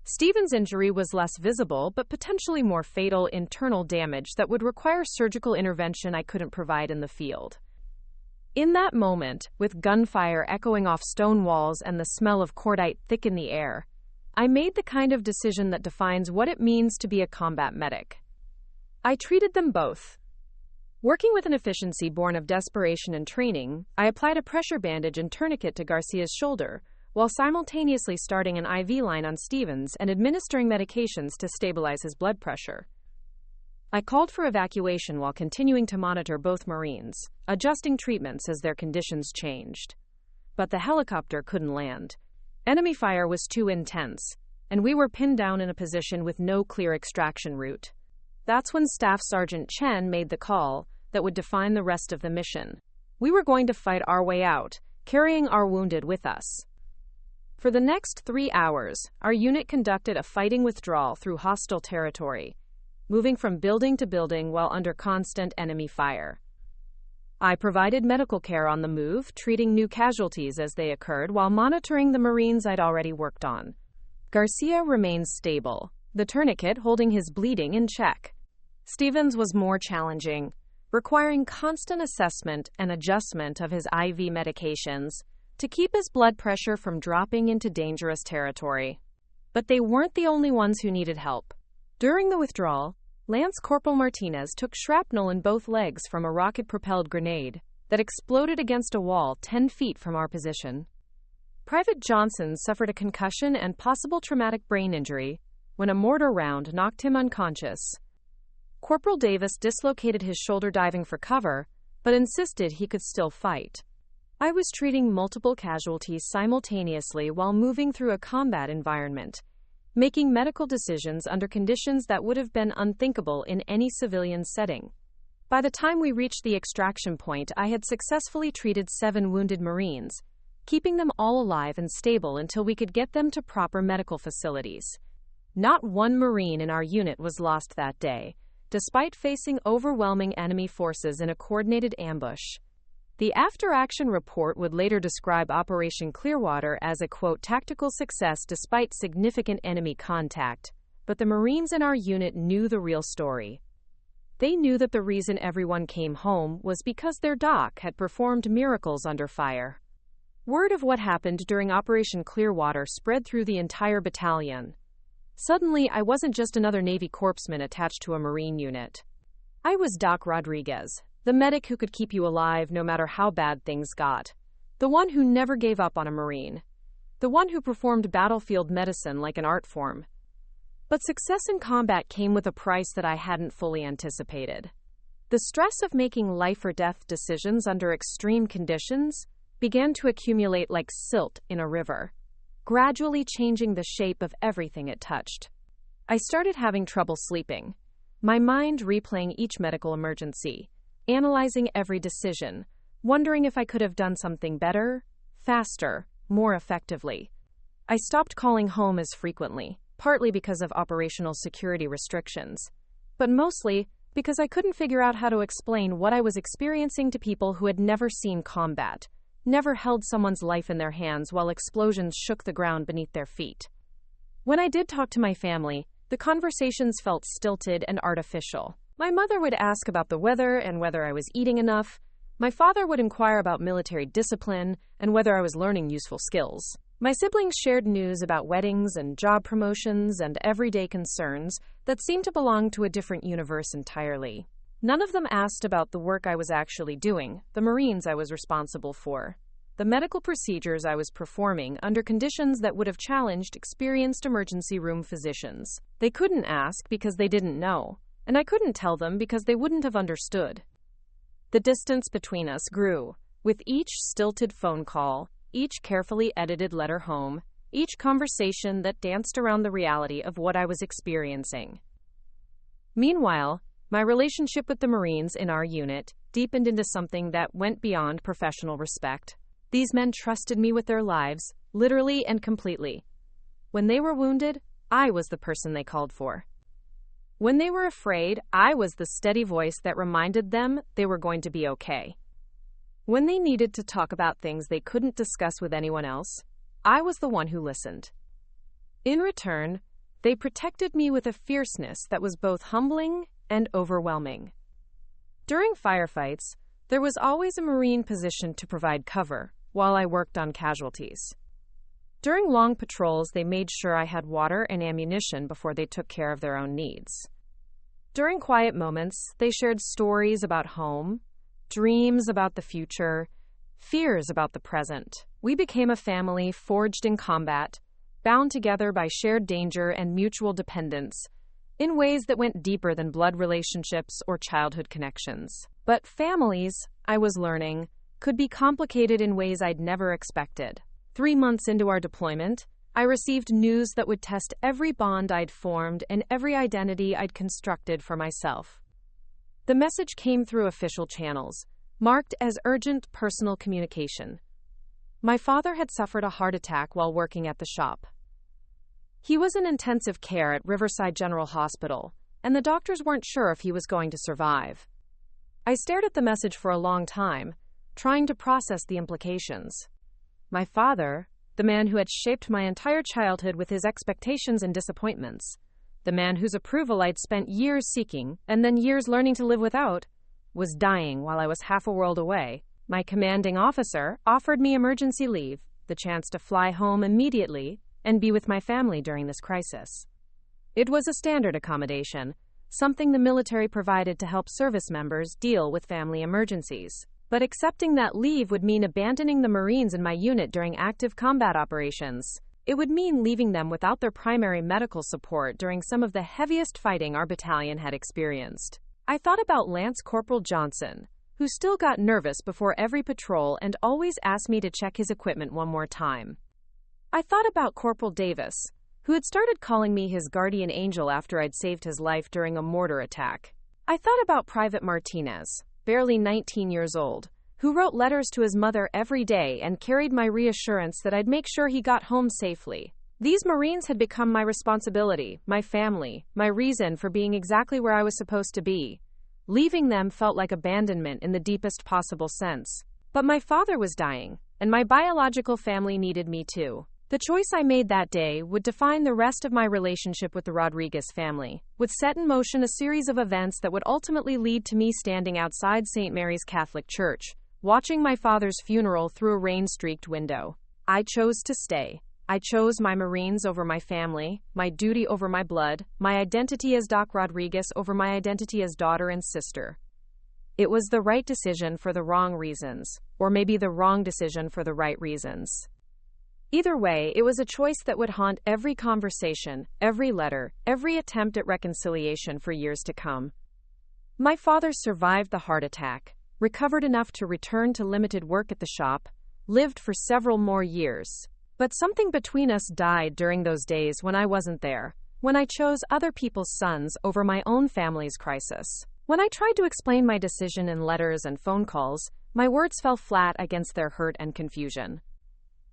Stephen's injury was less visible, but potentially more fatal internal damage that would require surgical intervention I couldn't provide in the field. In that moment, with gunfire echoing off stone walls and the smell of cordite thick in the air, I made the kind of decision that defines what it means to be a combat medic. I treated them both. Working with an efficiency born of desperation and training, I applied a pressure bandage and tourniquet to Garcia's shoulder, while simultaneously starting an IV line on Stevens and administering medications to stabilize his blood pressure. I called for evacuation while continuing to monitor both Marines, adjusting treatments as their conditions changed. But the helicopter couldn't land. Enemy fire was too intense, and we were pinned down in a position with no clear extraction route. That's when Staff Sergeant Chen made the call that would define the rest of the mission. We were going to fight our way out, carrying our wounded with us. For the next 3 hours, our unit conducted a fighting withdrawal through hostile territory, moving from building to building while under constant enemy fire. I provided medical care on the move, treating new casualties as they occurred while monitoring the Marines I'd already worked on. Garcia remains stable, the tourniquet holding his bleeding in check. Stevens was more challenging, requiring constant assessment and adjustment of his IV medications to keep his blood pressure from dropping into dangerous territory. But they weren't the only ones who needed help. During the withdrawal, Lance Corporal Martinez took shrapnel in both legs from a rocket-propelled grenade that exploded against a wall 10 feet from our position. Private Johnson suffered a concussion and possible traumatic brain injury when a mortar round knocked him unconscious. Corporal Davis dislocated his shoulder diving for cover, but insisted he could still fight. I was treating multiple casualties simultaneously while moving through a combat environment, making medical decisions under conditions that would have been unthinkable in any civilian setting. By the time we reached the extraction point, I had successfully treated 7 wounded Marines, keeping them all alive and stable until we could get them to proper medical facilities. Not one Marine in our unit was lost that day, despite facing overwhelming enemy forces in a coordinated ambush. The after-action report would later describe Operation Clearwater as a, quote, tactical success despite significant enemy contact, but the Marines in our unit knew the real story. They knew that the reason everyone came home was because their doc had performed miracles under fire. Word of what happened during Operation Clearwater spread through the entire battalion. Suddenly, I wasn't just another Navy corpsman attached to a Marine unit. I was Doc Rodriguez, the medic who could keep you alive no matter how bad things got. The one who never gave up on a Marine. The one who performed battlefield medicine like an art form. But success in combat came with a price that I hadn't fully anticipated. The stress of making life-or-death decisions under extreme conditions began to accumulate like silt in a river, gradually changing the shape of everything it touched. I started having trouble sleeping, my mind replaying each medical emergency, analyzing every decision, wondering if I could have done something better, faster, more effectively. I stopped calling home as frequently, partly because of operational security restrictions, but mostly because I couldn't figure out how to explain what I was experiencing to people who had never seen combat, never held someone's life in their hands while explosions shook the ground beneath their feet. When I did talk to my family, the conversations felt stilted and artificial. My mother would ask about the weather and whether I was eating enough. My father would inquire about military discipline and whether I was learning useful skills. My siblings shared news about weddings and job promotions and everyday concerns that seemed to belong to a different universe entirely. None of them asked about the work I was actually doing, the Marines I was responsible for, the medical procedures I was performing under conditions that would have challenged experienced emergency room physicians. They couldn't ask because they didn't know, and I couldn't tell them because they wouldn't have understood. The distance between us grew, with each stilted phone call, each carefully edited letter home, each conversation that danced around the reality of what I was experiencing. Meanwhile, my relationship with the Marines in our unit deepened into something that went beyond professional respect. These men trusted me with their lives, literally and completely. When they were wounded, I was the person they called for. When they were afraid, I was the steady voice that reminded them they were going to be okay. When they needed to talk about things they couldn't discuss with anyone else, I was the one who listened. In return, they protected me with a fierceness that was both humbling and overwhelming. During firefights, there was always a Marine positioned to provide cover while I worked on casualties. During long patrols, they made sure I had water and ammunition before they took care of their own needs. During quiet moments, they shared stories about home, dreams about the future, fears about the present. We became a family forged in combat, bound together by shared danger and mutual dependence, in ways that went deeper than blood relationships or childhood connections. But families, I was learning, could be complicated in ways I'd never expected. 3 months into our deployment, I received news that would test every bond I'd formed and every identity I'd constructed for myself. The message came through official channels, marked as urgent personal communication. My father had suffered a heart attack while working at the shop. He was in intensive care at Riverside General Hospital, and the doctors weren't sure if he was going to survive. I stared at the message for a long time, trying to process the implications. My father, the man who had shaped my entire childhood with his expectations and disappointments, the man whose approval I'd spent years seeking and then years learning to live without, was dying while I was half a world away. My commanding officer offered me emergency leave, the chance to fly home immediately and be with my family during this crisis. It was a standard accommodation, something the military provided to help service members deal with family emergencies. But accepting that leave would mean abandoning the Marines in my unit during active combat operations. It would mean leaving them without their primary medical support during some of the heaviest fighting our battalion had experienced. I thought about Lance Corporal Johnson, who still got nervous before every patrol and always asked me to check his equipment one more time. I thought about Corporal Davis, who had started calling me his guardian angel after I'd saved his life during a mortar attack. I thought about Private Martinez, barely 19 years old, who wrote letters to his mother every day and carried my reassurance that I'd make sure he got home safely. These Marines had become my responsibility, my family, my reason for being exactly where I was supposed to be. Leaving them felt like abandonment in the deepest possible sense. But my father was dying, and my biological family needed me too. The choice I made that day would define the rest of my relationship with the Rodriguez family, would set in motion a series of events that would ultimately lead to me standing outside St. Mary's Catholic Church, watching my father's funeral through a rain-streaked window. I chose to stay. I chose my Marines over my family, my duty over my blood, my identity as Doc Rodriguez over my identity as daughter and sister. It was the right decision for the wrong reasons, or maybe the wrong decision for the right reasons. Either way, it was a choice that would haunt every conversation, every letter, every attempt at reconciliation for years to come. My father survived the heart attack, recovered enough to return to limited work at the shop, lived for several more years. But something between us died during those days when I wasn't there, when I chose other people's sons over my own family's crisis. When I tried to explain my decision in letters and phone calls, my words fell flat against their hurt and confusion.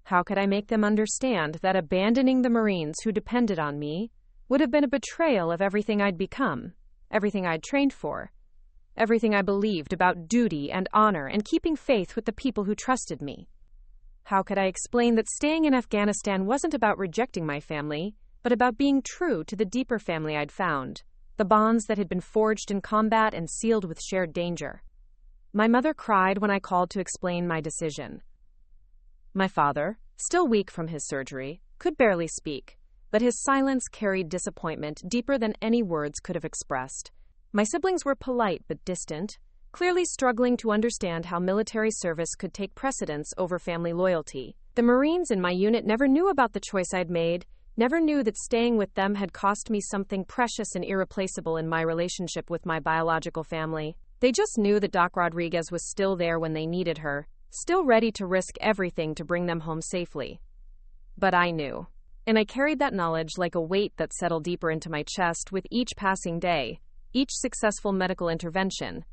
How could I make them understand that abandoning the Marines who depended on me would have been a betrayal of everything I'd become, everything I'd trained for, everything I believed about duty and honor and keeping faith with the people who trusted me? How could I explain that staying in Afghanistan wasn't about rejecting my family, but about being true to the deeper family I'd found, the bonds that had been forged in combat and sealed with shared danger? My mother cried when I called to explain my decision. My father, still weak from his surgery, could barely speak, but his silence carried disappointment deeper than any words could have expressed. My siblings were polite but distant, clearly struggling to understand how military service could take precedence over family loyalty. The Marines in my unit never knew about the choice I'd made, never knew that staying with them had cost me something precious and irreplaceable in my relationship with my biological family. They just knew that Doc Rodriguez was still there when they needed her, still ready to risk everything to bring them home safely. But I knew, and I carried that knowledge like a weight that settled deeper into my chest with each passing day, each successful medical intervention,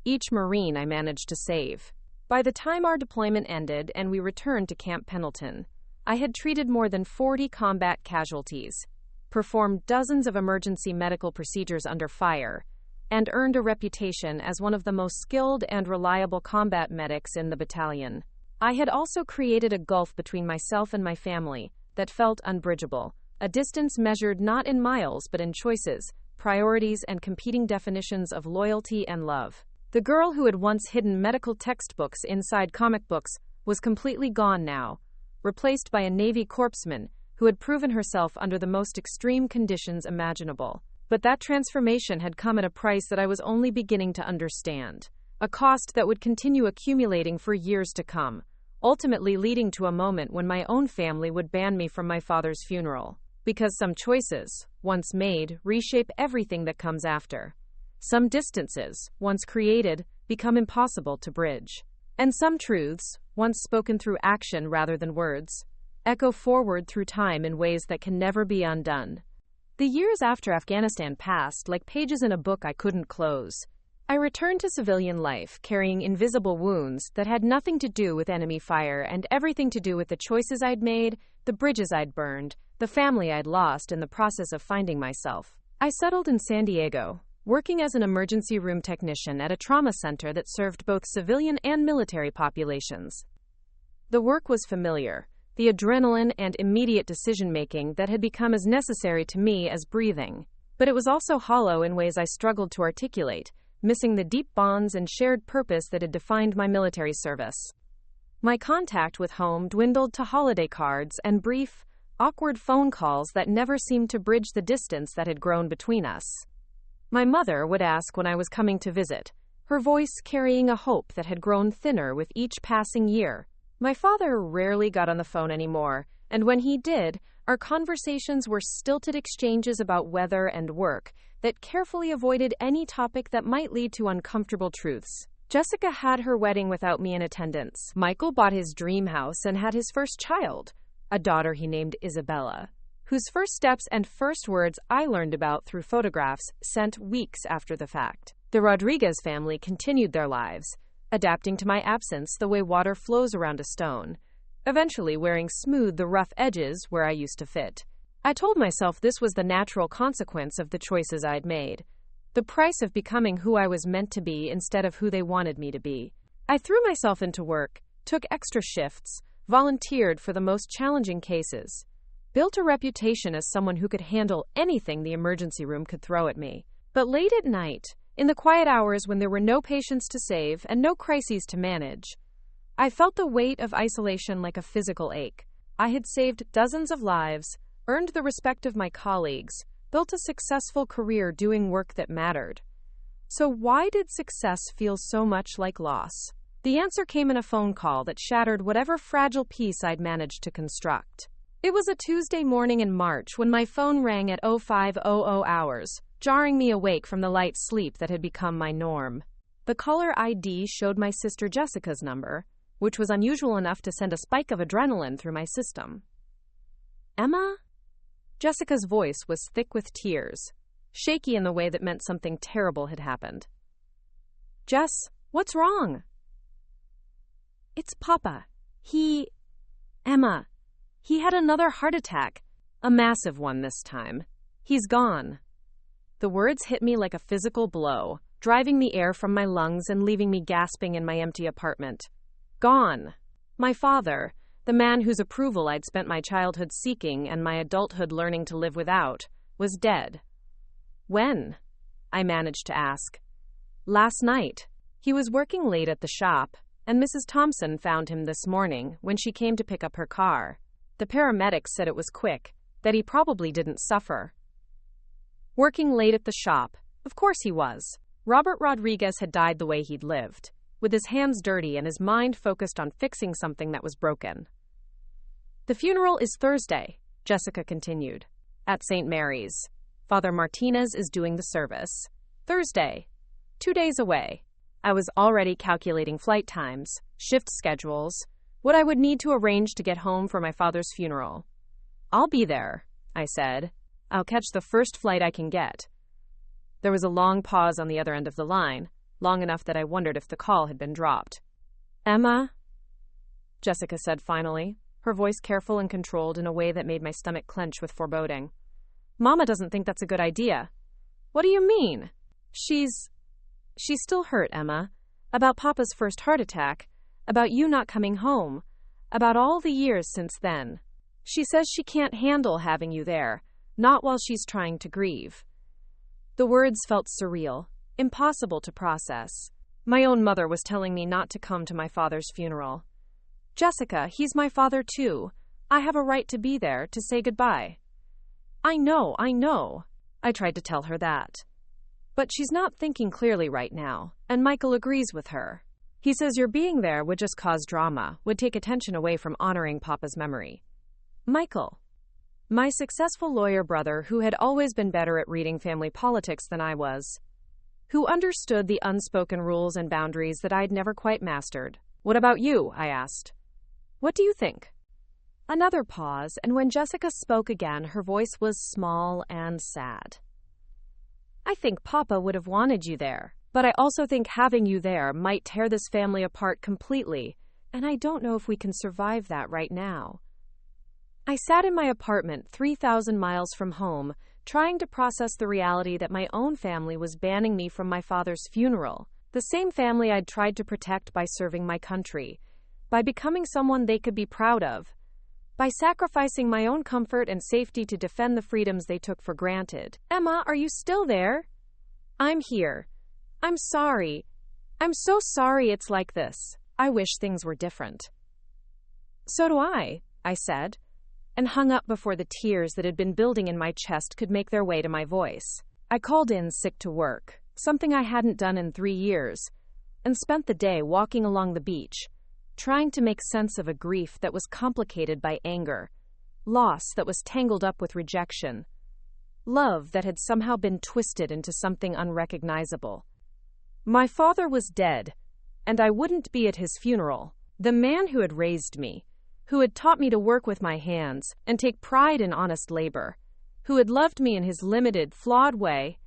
each Marine I managed to save. By the time our deployment ended and we returned to Camp Pendleton, I had treated more than 40 combat casualties, performed dozens of emergency medical procedures under fire, and earned a reputation as one of the most skilled and reliable combat medics in the battalion. I had also created a gulf between myself and my family that felt unbridgeable, a distance measured not in miles but in choices, priorities, and competing definitions of loyalty and love. The girl who had once hidden medical textbooks inside comic books was completely gone now, replaced by a Navy corpsman who had proven herself under the most extreme conditions imaginable. But that transformation had come at a price that I was only beginning to understand, a cost that would continue accumulating for years to come, ultimately leading to a moment when my own family would ban me from my father's funeral. Because some choices, once made, reshape everything that comes after. Some distances, once created, become impossible to bridge. And some truths, once spoken through action rather than words, echo forward through time in ways that can never be undone. The years after Afghanistan passed like pages in a book I couldn't close. I returned to civilian life, carrying invisible wounds that had nothing to do with enemy fire and everything to do with the choices I'd made, the bridges I'd burned, the family I'd lost in the process of finding myself. I settled in San Diego, working as an emergency room technician at a trauma center that served both civilian and military populations. The work was familiar, the adrenaline and immediate decision-making that had become as necessary to me as breathing. But it was also hollow in ways I struggled to articulate, missing the deep bonds and shared purpose that had defined my military service. My contact with home dwindled to holiday cards and brief, awkward phone calls that never seemed to bridge the distance that had grown between us. My mother would ask when I was coming to visit, her voice carrying a hope that had grown thinner with each passing year. My father rarely got on the phone anymore, and when he did, our conversations were stilted exchanges about weather and work that carefully avoided any topic that might lead to uncomfortable truths. Jessica had her wedding without me in attendance. Michael bought his dream house and had his first child, a daughter he named Isabella, whose first steps and first words I learned about through photographs sent weeks after the fact. The Rodriguez family continued their lives, adapting to my absence the way water flows around a stone, eventually wearing smooth the rough edges where I used to fit. I told myself this was the natural consequence of the choices I'd made, the price of becoming who I was meant to be instead of who they wanted me to be. I threw myself into work, took extra shifts, volunteered for the most challenging cases, built a reputation as someone who could handle anything the emergency room could throw at me. But late at night, in the quiet hours when there were no patients to save and no crises to manage, I felt the weight of isolation like a physical ache. I had saved dozens of lives, earned the respect of my colleagues, built a successful career doing work that mattered. So why did success feel so much like loss? The answer came in a phone call that shattered whatever fragile peace I'd managed to construct. It was a Tuesday morning in March when my phone rang at 05:00 hours, jarring me awake from the light sleep that had become my norm. The caller ID showed my sister Jessica's number, which was unusual enough to send a spike of adrenaline through my system. Emma? Jessica's voice was thick with tears, shaky in the way that meant something terrible had happened. Jess, what's wrong? It's Papa. Emma, he had another heart attack, a massive one this time. He's gone. The words hit me like a physical blow, driving the air from my lungs and leaving me gasping in my empty apartment. Gone. My father, the man whose approval I'd spent my childhood seeking and my adulthood learning to live without, was dead. When? I managed to ask. Last night. He was working late at the shop, and Mrs. Thompson found him this morning when she came to pick up her car. The paramedics said it was quick, that he probably didn't suffer. Working late at the shop, of course he was. Robert Rodriguez had died the way he'd lived, with his hands dirty and his mind focused on fixing something that was broken. The funeral is Thursday, Jessica continued, at St. Mary's. Father Martinez is doing the service. Thursday. 2 days away. I was already calculating flight times, shift schedules, what I would need to arrange to get home for my father's funeral. I'll be there, I said. I'll catch the first flight I can get. There was a long pause on the other end of the line, long enough that I wondered if the call had been dropped. Emma? Jessica said finally, her voice careful and controlled in a way that made my stomach clench with foreboding. Mama doesn't think that's a good idea. What do you mean? She's still hurt, Emma. About Papa's first heart attack. About you not coming home. About all the years since then. She says she can't handle having you there. Not while she's trying to grieve. The words felt surreal, impossible to process. My own mother was telling me not to come to my father's funeral. Jessica, he's my father too. I have a right to be there, to say goodbye. I know. I tried to tell her that. But she's not thinking clearly right now, and Michael agrees with her. He says your being there would just cause drama, would take attention away from honoring Papa's memory. Michael, my successful lawyer brother who had always been better at reading family politics than I was, who understood the unspoken rules and boundaries that I'd never quite mastered. What about you? I asked. What do you think? Another pause, and when Jessica spoke again, her voice was small and sad. I think Papa would have wanted you there, but I also think having you there might tear this family apart completely, and I don't know if we can survive that right now. I sat in my apartment 3,000 miles from home, trying to process the reality that my own family was banning me from my father's funeral, the same family I'd tried to protect by serving my country, by becoming someone they could be proud of, by sacrificing my own comfort and safety to defend the freedoms they took for granted. Emma, are you still there? I'm here. I'm sorry. I'm so sorry it's like this. I wish things were different. So do I said, and hung up before the tears that had been building in my chest could make their way to my voice. I called in sick to work, something I hadn't done in 3 years, and spent the day walking along the beach, trying to make sense of a grief that was complicated by anger, loss that was tangled up with rejection, love that had somehow been twisted into something unrecognizable. My father was dead, and I wouldn't be at his funeral. The man who had raised me, who had taught me to work with my hands and take pride in honest labor, who had loved me in his limited, flawed way,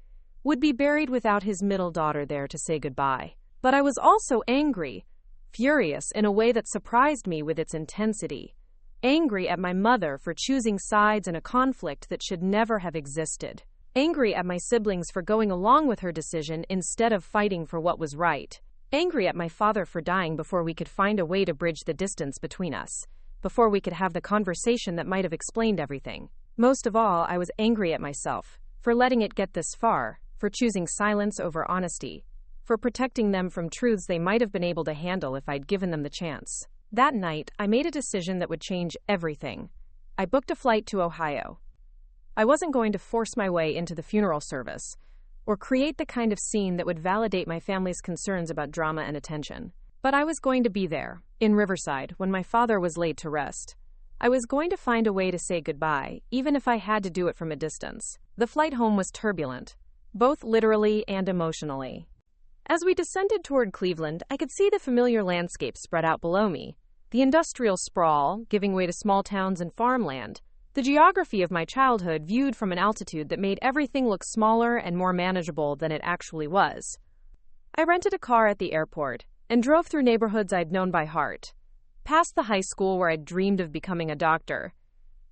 would be buried without his middle daughter there to say goodbye. But I was also angry, furious in a way that surprised me with its intensity, angry at my mother for choosing sides in a conflict that should never have existed, angry at my siblings for going along with her decision instead of fighting for what was right, angry at my father for dying before we could find a way to bridge the distance between us, before we could have the conversation that might have explained everything. Most of all, I was angry at myself for letting it get this far, for choosing silence over honesty, for protecting them from truths they might have been able to handle if I'd given them the chance. That night, I made a decision that would change everything. I booked a flight to Ohio. I wasn't going to force my way into the funeral service, or create the kind of scene that would validate my family's concerns about drama and attention. But I was going to be there, in Riverside, when my father was laid to rest. I was going to find a way to say goodbye, even if I had to do it from a distance. The flight home was turbulent, both literally and emotionally. As we descended toward Cleveland, I could see the familiar landscape spread out below me, the industrial sprawl giving way to small towns and farmland, the geography of my childhood viewed from an altitude that made everything look smaller and more manageable than it actually was. I rented a car at the airport and drove through neighborhoods I'd known by heart, past the high school where I'd dreamed of becoming a doctor,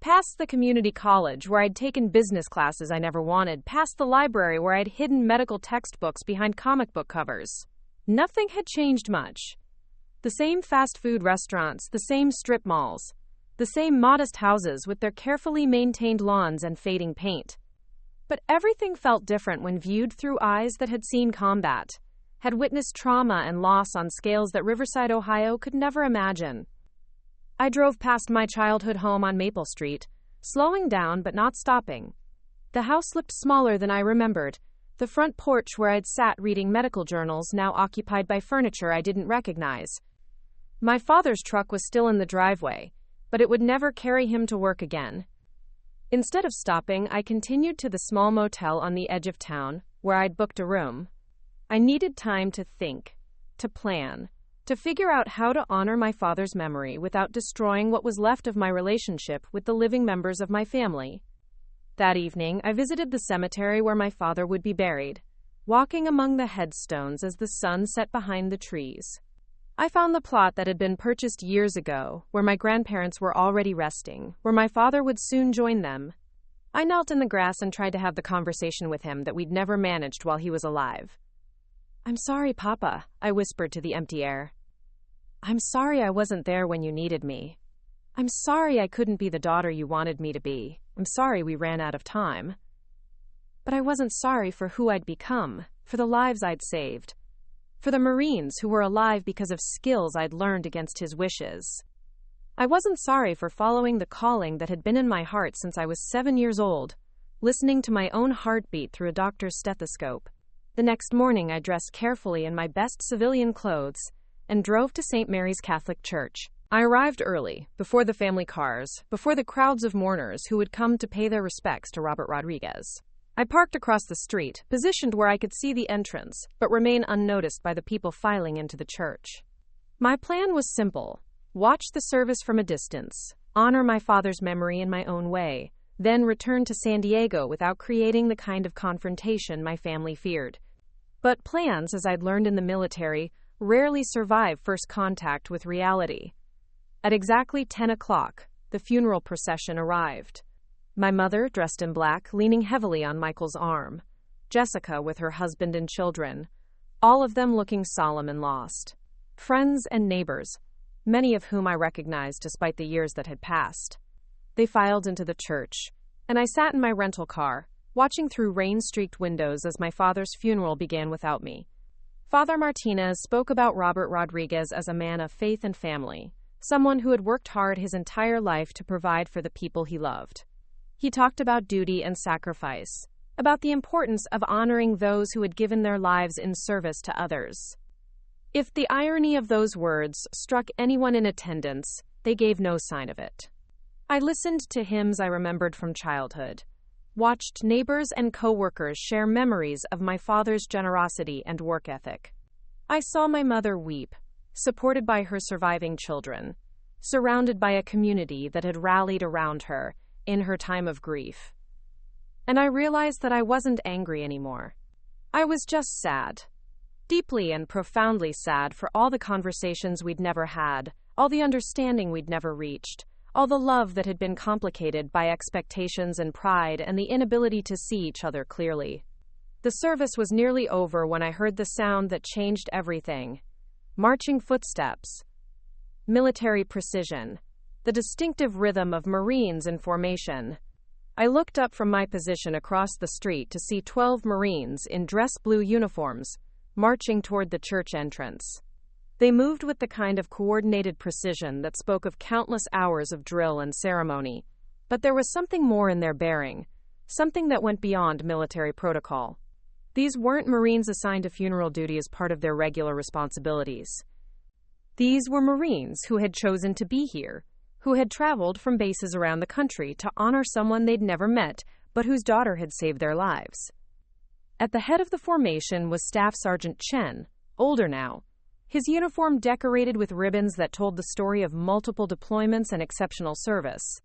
past the community college where I'd taken business classes I never wanted, past the library where I'd hidden medical textbooks behind comic book covers. Nothing had changed much. The same fast food restaurants, the same strip malls, the same modest houses with their carefully maintained lawns and fading paint. But everything felt different when viewed through eyes that had seen combat, had witnessed trauma and loss on scales that Riverside, Ohio could never imagine. I drove past my childhood home on Maple Street, slowing down but not stopping. The house looked smaller than I remembered, the front porch where I'd sat reading medical journals now occupied by furniture I didn't recognize. My father's truck was still in the driveway, but it would never carry him to work again. Instead of stopping, I continued to the small motel on the edge of town, where I'd booked a room. I needed time to think, to plan, to figure out how to honor my father's memory without destroying what was left of my relationship with the living members of my family. That evening, I visited the cemetery where my father would be buried, walking among the headstones as the sun set behind the trees. I found the plot that had been purchased years ago, where my grandparents were already resting, where my father would soon join them. I knelt in the grass and tried to have the conversation with him that we'd never managed while he was alive. "I'm sorry, Papa," I whispered to the empty air. "I'm sorry I wasn't there when you needed me. I'm sorry I couldn't be the daughter you wanted me to be. I'm sorry we ran out of time. But I wasn't sorry for who I'd become, for the lives I'd saved, for the Marines who were alive because of skills I'd learned against his wishes. I wasn't sorry for following the calling that had been in my heart since I was 7 years old, listening to my own heartbeat through a doctor's stethoscope. The next morning I dressed carefully in my best civilian clothes and drove to St. Mary's Catholic Church. I arrived early, before the family cars, before the crowds of mourners who would come to pay their respects to Robert Rodriguez. I parked across the street, positioned where I could see the entrance, but remain unnoticed by the people filing into the church. My plan was simple: watch the service from a distance, honor my father's memory in my own way, then return to San Diego without creating the kind of confrontation my family feared. But plans, as I'd learned in the military, rarely survive first contact with reality. At exactly 10 o'clock, the funeral procession arrived. My mother, dressed in black, leaning heavily on Michael's arm. Jessica with her husband and children, all of them looking solemn and lost. Friends and neighbors, many of whom I recognized despite the years that had passed. They filed into the church, and I sat in my rental car, watching through rain-streaked windows as my father's funeral began without me. Father Martinez spoke about Robert Rodriguez as a man of faith and family, someone who had worked hard his entire life to provide for the people he loved. He talked about duty and sacrifice, about the importance of honoring those who had given their lives in service to others. If the irony of those words struck anyone in attendance, they gave no sign of it. I listened to hymns I remembered from childhood, watched neighbors and co-workers share memories of my father's generosity and work ethic. I saw my mother weep, supported by her surviving children, surrounded by a community that had rallied around her in her time of grief. And I realized that I wasn't angry anymore. I was just sad. Deeply and profoundly sad for all the conversations we'd never had, all the understanding we'd never reached, all the love that had been complicated by expectations and pride and the inability to see each other clearly. The service was nearly over when I heard the sound that changed everything. Marching footsteps, military precision, the distinctive rhythm of Marines in formation. I looked up from my position across the street to see 12 Marines in dress blue uniforms marching toward the church entrance. They moved with the kind of coordinated precision that spoke of countless hours of drill and ceremony, but there was something more in their bearing, something that went beyond military protocol. These weren't Marines assigned to funeral duty as part of their regular responsibilities. These were Marines who had chosen to be here, who had traveled from bases around the country to honor someone they'd never met, but whose daughter had saved their lives. At the head of the formation was Staff Sergeant Chen, older now, his uniform decorated with ribbons that told the story of multiple deployments and exceptional service.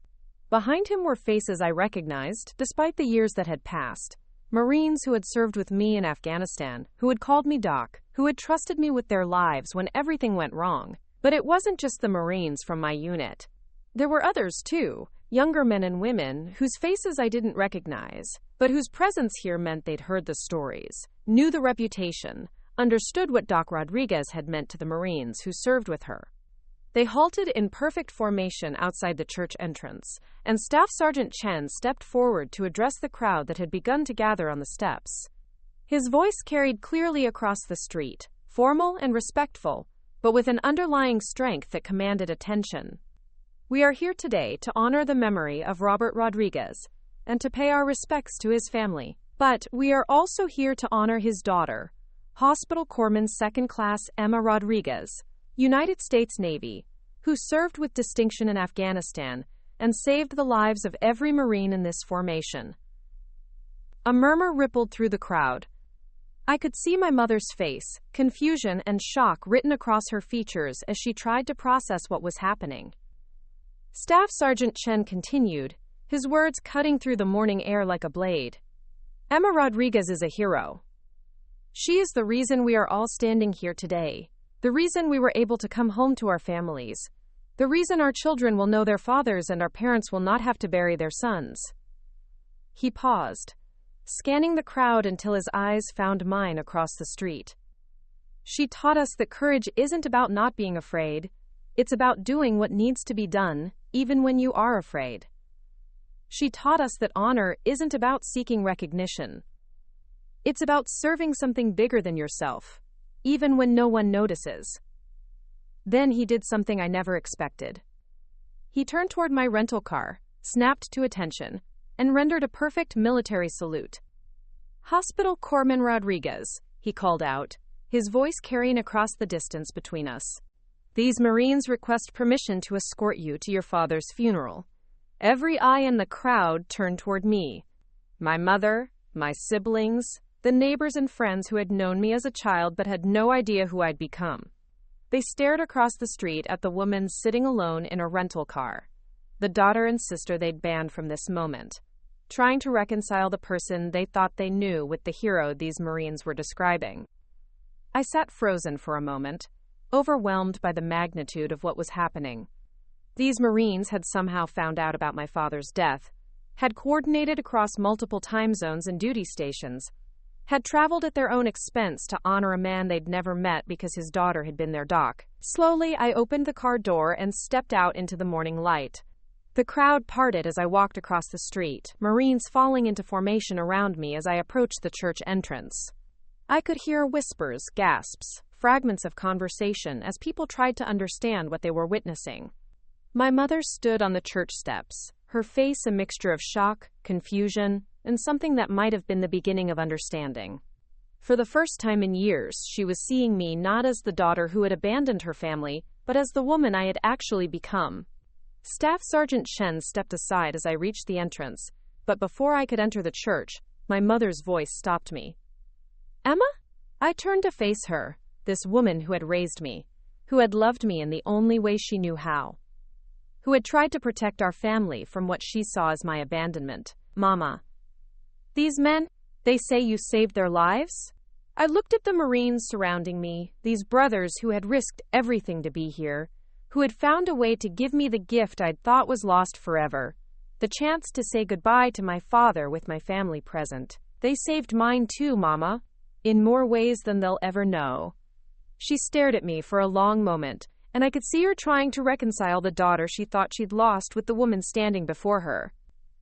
Behind him were faces I recognized, despite the years that had passed. Marines who had served with me in Afghanistan, who had called me Doc, who had trusted me with their lives when everything went wrong. But it wasn't just the Marines from my unit. There were others, too, younger men and women whose faces I didn't recognize, but whose presence here meant they'd heard the stories, knew the reputation, understood what Doc Rodriguez had meant to the Marines who served with her. They halted in perfect formation outside the church entrance, and Staff Sergeant Chen stepped forward to address the crowd that had begun to gather on the steps. His voice carried clearly across the street, formal and respectful, but with an underlying strength that commanded attention. "We are here today to honor the memory of Robert Rodriguez and to pay our respects to his family. But we are also here to honor his daughter, Hospital Corpsman Second Class Emma Rodriguez, United States Navy, who served with distinction in Afghanistan and saved the lives of every Marine in this formation." A murmur rippled through the crowd. I could see my mother's face, confusion and shock written across her features as she tried to process what was happening. Staff Sergeant Chen continued, his words cutting through the morning air like a blade. "Emma Rodriguez is a hero. She is the reason we are all standing here today. The reason we were able to come home to our families. The reason our children will know their fathers and our parents will not have to bury their sons." He paused, scanning the crowd until his eyes found mine across the street. She taught us that courage isn't about not being afraid. It's about doing what needs to be done, even when you are afraid. She taught us that honor isn't about seeking recognition. It's about serving something bigger than yourself, even when no one notices. Then he did something I never expected. He turned toward my rental car, snapped to attention, and rendered a perfect military salute. "Hospital Corpsman Rodriguez," he called out, his voice carrying across the distance between us. "These Marines request permission to escort you to your father's funeral." Every eye in the crowd turned toward me. My mother, my siblings, the neighbors and friends who had known me as a child but had no idea who I'd become. They stared across the street at the woman sitting alone in a rental car, the daughter and sister they'd banned from this moment, trying to reconcile the person they thought they knew with the hero these Marines were describing. I sat frozen for a moment, overwhelmed by the magnitude of what was happening. These Marines had somehow found out about my father's death, had coordinated across multiple time zones and duty stations, had traveled at their own expense to honor a man they'd never met because his daughter had been their doc. Slowly, I opened the car door and stepped out into the morning light. The crowd parted as I walked across the street, Marines falling into formation around me as I approached the church entrance. I could hear whispers, gasps, fragments of conversation as people tried to understand what they were witnessing. My mother stood on the church steps, her face a mixture of shock, confusion, and something that might have been the beginning of understanding. For the first time in years, she was seeing me not as the daughter who had abandoned her family, but as the woman I had actually become. Staff Sergeant Chen stepped aside as I reached the entrance, but before I could enter the church, my mother's voice stopped me. "Emma?" I turned to face her, this woman who had raised me, who had loved me in the only way she knew how, who had tried to protect our family from what she saw as my abandonment. "Mama, these men, they say you saved their lives?" I looked at the Marines surrounding me, these brothers who had risked everything to be here, who had found a way to give me the gift I'd thought was lost forever, the chance to say goodbye to my father with my family present. "They saved mine too, Mama, in more ways than they'll ever know." She stared at me for a long moment, and I could see her trying to reconcile the daughter she thought she'd lost with the woman standing before her.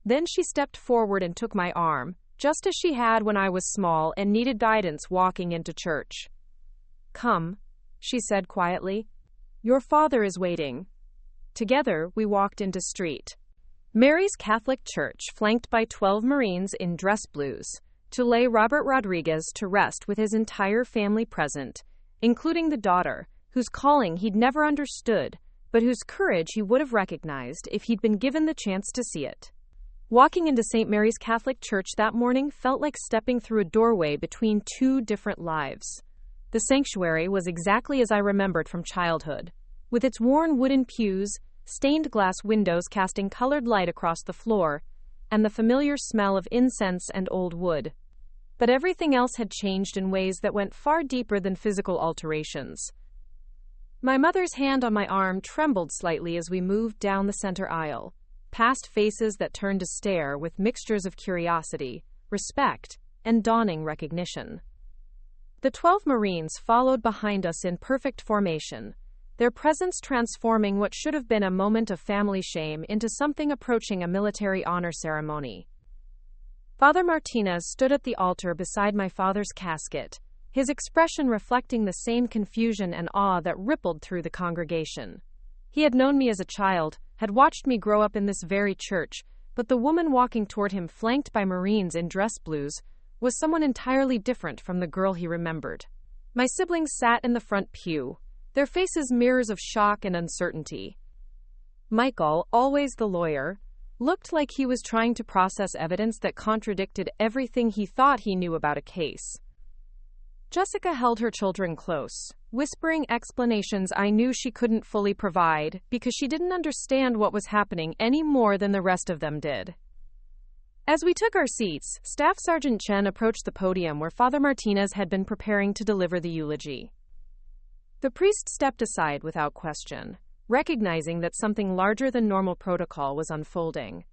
Then she stepped forward and took my arm, just as she had when I was small and needed guidance walking into church. "Come," she said quietly. "Your father is waiting." Together, we walked into St. Mary's Catholic Church, flanked by 12 Marines in dress blues, to lay Robert Rodriguez to rest with his entire family present, including the daughter, whose calling he'd never understood, but whose courage he would have recognized if he'd been given the chance to see it. Walking into St. Mary's Catholic Church that morning felt like stepping through a doorway between two different lives. The sanctuary was exactly as I remembered from childhood, with its worn wooden pews, stained glass windows casting colored light across the floor, and the familiar smell of incense and old wood. But everything else had changed in ways that went far deeper than physical alterations. My mother's hand on my arm trembled slightly as we moved down the center aisle, past faces that turned to stare with mixtures of curiosity, respect, and dawning recognition. The 12 Marines followed behind us in perfect formation, their presence transforming what should have been a moment of family shame into something approaching a military honor ceremony. Father Martinez stood at the altar beside my father's casket, his expression reflecting the same confusion and awe that rippled through the congregation. He had known me as a child, had watched me grow up in this very church, but the woman walking toward him flanked by Marines in dress blues was someone entirely different from the girl he remembered. My siblings sat in the front pew, their faces mirrors of shock and uncertainty. Michael, always the lawyer, looked like he was trying to process evidence that contradicted everything he thought he knew about a case. Jessica held her children close, whispering explanations I knew she couldn't fully provide because she didn't understand what was happening any more than the rest of them did. As we took our seats, Staff Sergeant Chen approached the podium where Father Martinez had been preparing to deliver the eulogy. The priest stepped aside without question, recognizing that something larger than normal protocol was unfolding.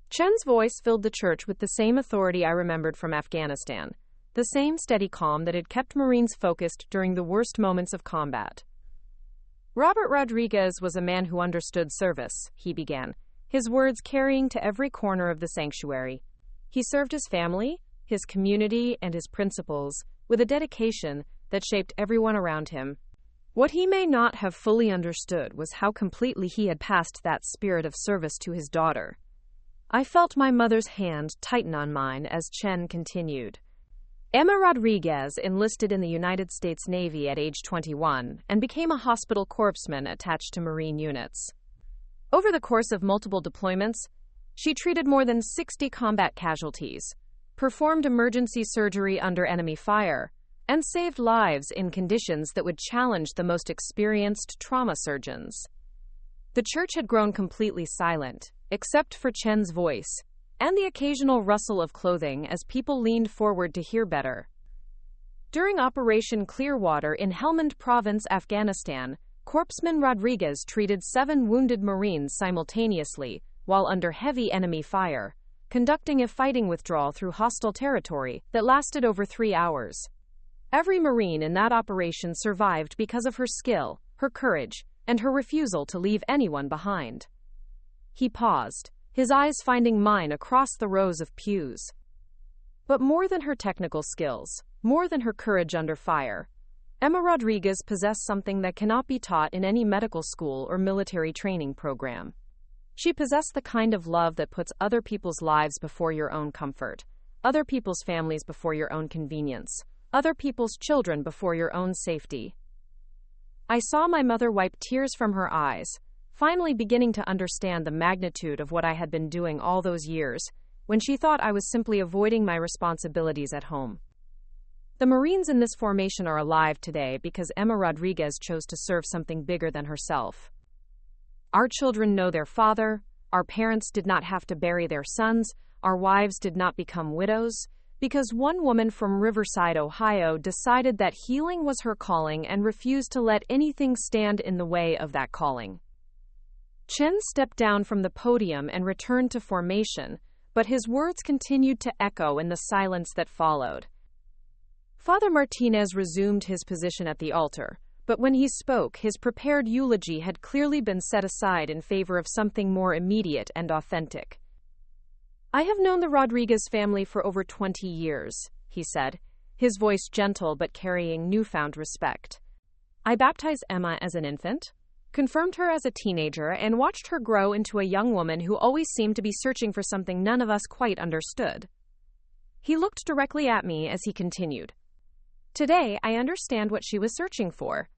Chen's voice filled the church with the same authority I remembered from Afghanistan, the same steady calm that had kept Marines focused during the worst moments of combat. Robert Rodriguez was a man who understood service, he began, his words carrying to every corner of the sanctuary. He served his family, his community, and his principles with a dedication that shaped everyone around him. What he may not have fully understood was how completely he had passed that spirit of service to his daughter. I felt my mother's hand tighten on mine as Chen continued. Emma Rodriguez enlisted in the United States Navy at age 21 and became a hospital corpsman attached to Marine units. Over the course of multiple deployments, she treated more than 60 combat casualties, performed emergency surgery under enemy fire, and saved lives in conditions that would challenge the most experienced trauma surgeons. The church had grown completely silent, except for Chen's voice, and the occasional rustle of clothing as people leaned forward to hear better. During Operation Clearwater in Helmand Province, Afghanistan, Corpsman Rodriguez treated 7 wounded Marines simultaneously while under heavy enemy fire, conducting a fighting withdrawal through hostile territory that lasted over 3 hours. Every Marine in that operation survived because of her skill, her courage, and her refusal to leave anyone behind. He paused, his eyes finding mine across the rows of pews. But more than her technical skills, more than her courage under fire, Emma Rodriguez possessed something that cannot be taught in any medical school or military training program. She possessed the kind of love that puts other people's lives before your own comfort, other people's families before your own convenience, other people's children before your own safety. I saw my mother wipe tears from her eyes, finally beginning to understand the magnitude of what I had been doing all those years, when she thought I was simply avoiding my responsibilities at home. The Marines in this formation are alive today because Emma Rodriguez chose to serve something bigger than herself. Our children know their father, our parents did not have to bury their sons, our wives did not become widows, because one woman from Riverside, Ohio, decided that healing was her calling and refused to let anything stand in the way of that calling. Chen stepped down from the podium and returned to formation, but his words continued to echo in the silence that followed. Father Martinez resumed his position at the altar, but when he spoke, his prepared eulogy had clearly been set aside in favor of something more immediate and authentic. I have known the Rodriguez family for over 20 years, he said, his voice gentle but carrying newfound respect. I baptized Emma as an infant, confirmed her as a teenager, and watched her grow into a young woman who always seemed to be searching for something none of us quite understood. He looked directly at me as he continued. Today, I understand what she was searching for.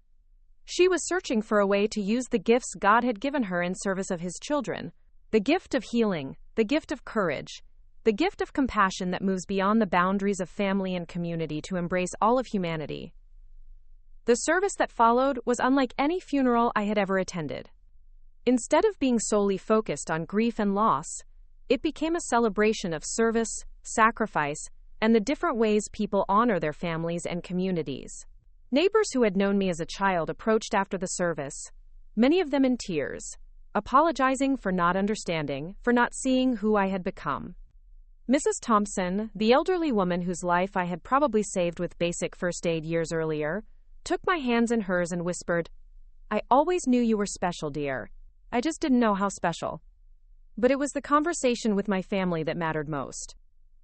She was searching for a way to use the gifts God had given her in service of His children. The gift of healing, the gift of courage, the gift of compassion that moves beyond the boundaries of family and community to embrace all of humanity. The service that followed was unlike any funeral I had ever attended. Instead of being solely focused on grief and loss, it became a celebration of service, sacrifice, and the different ways people honor their families and communities. Neighbors who had known me as a child approached after the service, many of them in tears, apologizing for not understanding, for not seeing who I had become. Mrs. Thompson, the elderly woman whose life I had probably saved with basic first aid years earlier, took my hands in hers and whispered, "I always knew you were special, dear. I just didn't know how special." But it was the conversation with my family that mattered most.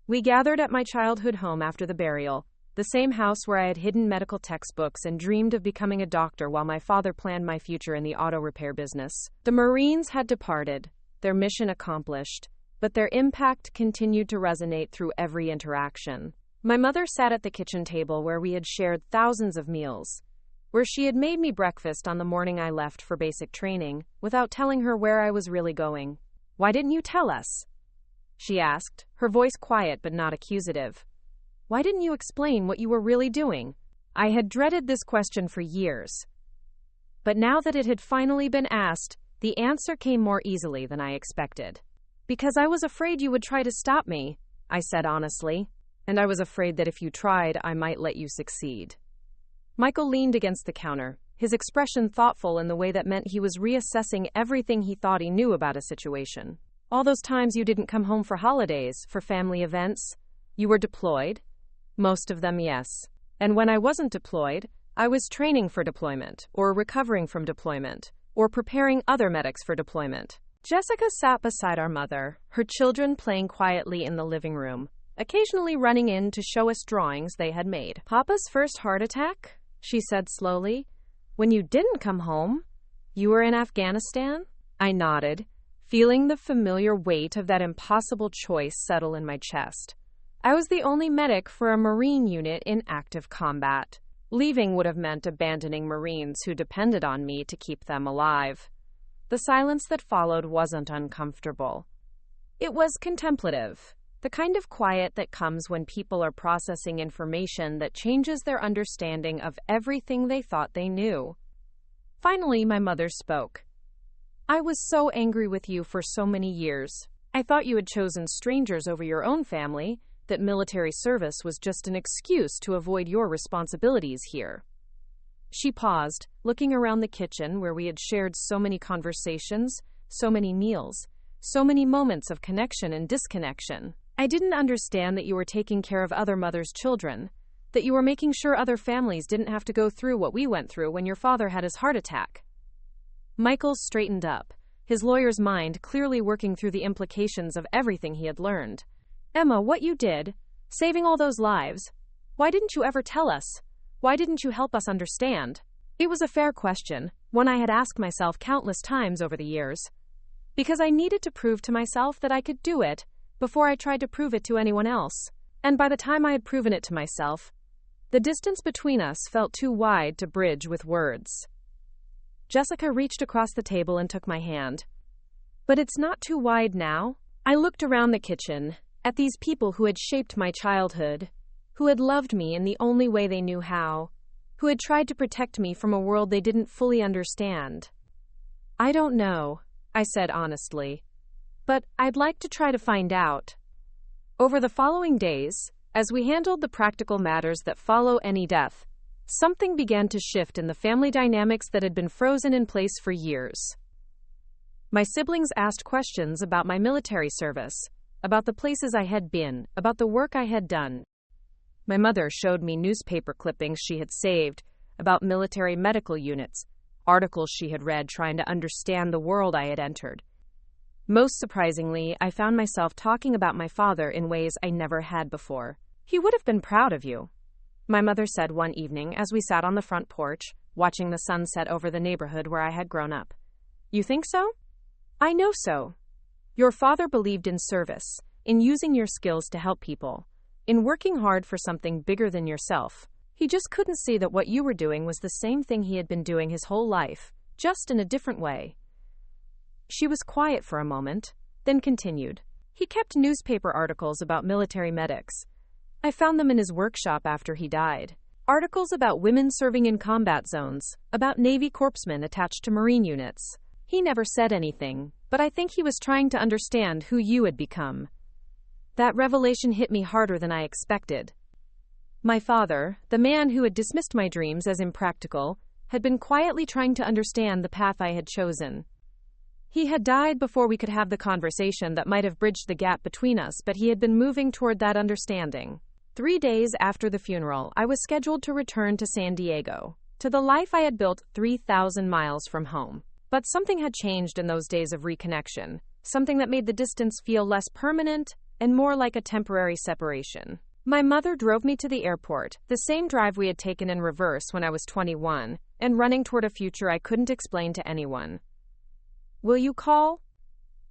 We gathered at my childhood home after the burial, the same house where I had hidden medical textbooks and dreamed of becoming a doctor while my father planned my future in the auto repair business. The Marines had departed, their mission accomplished, but their impact continued to resonate through every interaction. My mother sat at the kitchen table where we had shared thousands of meals, where she had made me breakfast on the morning I left for basic training, without telling her where I was really going. "Why didn't you tell us?" she asked, her voice quiet but not accusative. "Why didn't you explain what you were really doing?" I had dreaded this question for years. But now that it had finally been asked, the answer came more easily than I expected. "Because I was afraid you would try to stop me," I said honestly. "And I was afraid that if you tried, I might let you succeed." Michael leaned against the counter, his expression thoughtful in the way that meant he was reassessing everything he thought he knew about a situation. All those times you didn't come home for holidays, for family events. You were deployed? Most of them, yes. And when I wasn't deployed, I was training for deployment, or recovering from deployment, or preparing other medics for deployment. Jessica sat beside our mother, her children playing quietly in the living room, occasionally running in to show us drawings they had made. Papa's first heart attack? She said slowly. When you didn't come home? You were in Afghanistan? I nodded, feeling the familiar weight of that impossible choice settle in my chest. I was the only medic for a Marine unit in active combat. Leaving would have meant abandoning Marines who depended on me to keep them alive. The silence that followed wasn't uncomfortable. It was contemplative, the kind of quiet that comes when people are processing information that changes their understanding of everything they thought they knew. Finally, my mother spoke. I was so angry with you for so many years. I thought you had chosen strangers over your own family, that military service was just an excuse to avoid your responsibilities here. She paused, looking around the kitchen where we had shared so many conversations, so many meals, so many moments of connection and disconnection. I didn't understand that you were taking care of other mothers' children, that you were making sure other families didn't have to go through what we went through when your father had his heart attack. Michael straightened up, his lawyer's mind clearly working through the implications of everything he had learned. Emma, what you did, saving all those lives, why didn't you ever tell us? Why didn't you help us understand? It was a fair question, one I had asked myself countless times over the years. Because I needed to prove to myself that I could do it before I tried to prove it to anyone else. And by the time I had proven it to myself, the distance between us felt too wide to bridge with words. Jessica reached across the table and took my hand. But it's not too wide now. I looked around the kitchen, at these people who had shaped my childhood, who had loved me in the only way they knew how, who had tried to protect me from a world they didn't fully understand. I don't know, I said honestly, but I'd like to try to find out. Over the following days, as we handled the practical matters that follow any death, something began to shift in the family dynamics that had been frozen in place for years. My siblings asked questions about my military service, about the places I had been, about the work I had done. My mother showed me newspaper clippings she had saved about military medical units, articles she had read trying to understand the world I had entered. Most surprisingly, I found myself talking about my father in ways I never had before. He would have been proud of you, my mother said one evening as we sat on the front porch, watching the sunset over the neighborhood where I had grown up. You think so? I know so. Your father believed in service, in using your skills to help people, in working hard for something bigger than yourself. He just couldn't see that what you were doing was the same thing he had been doing his whole life, just in a different way. She was quiet for a moment, then continued. He kept newspaper articles about military medics. I found them in his workshop after he died. Articles about women serving in combat zones, about Navy corpsmen attached to Marine units. He never said anything, but I think he was trying to understand who you had become. That revelation hit me harder than I expected. My father, the man who had dismissed my dreams as impractical, had been quietly trying to understand the path I had chosen. He had died before we could have the conversation that might have bridged the gap between us, but he had been moving toward that understanding. 3 days after the funeral, I was scheduled to return to San Diego, to the life I had built 3,000 miles from home. But something had changed in those days of reconnection, something that made the distance feel less permanent and more like a temporary separation. My mother drove me to the airport, the same drive we had taken in reverse when I was 21, and running toward a future I couldn't explain to anyone. Will you call?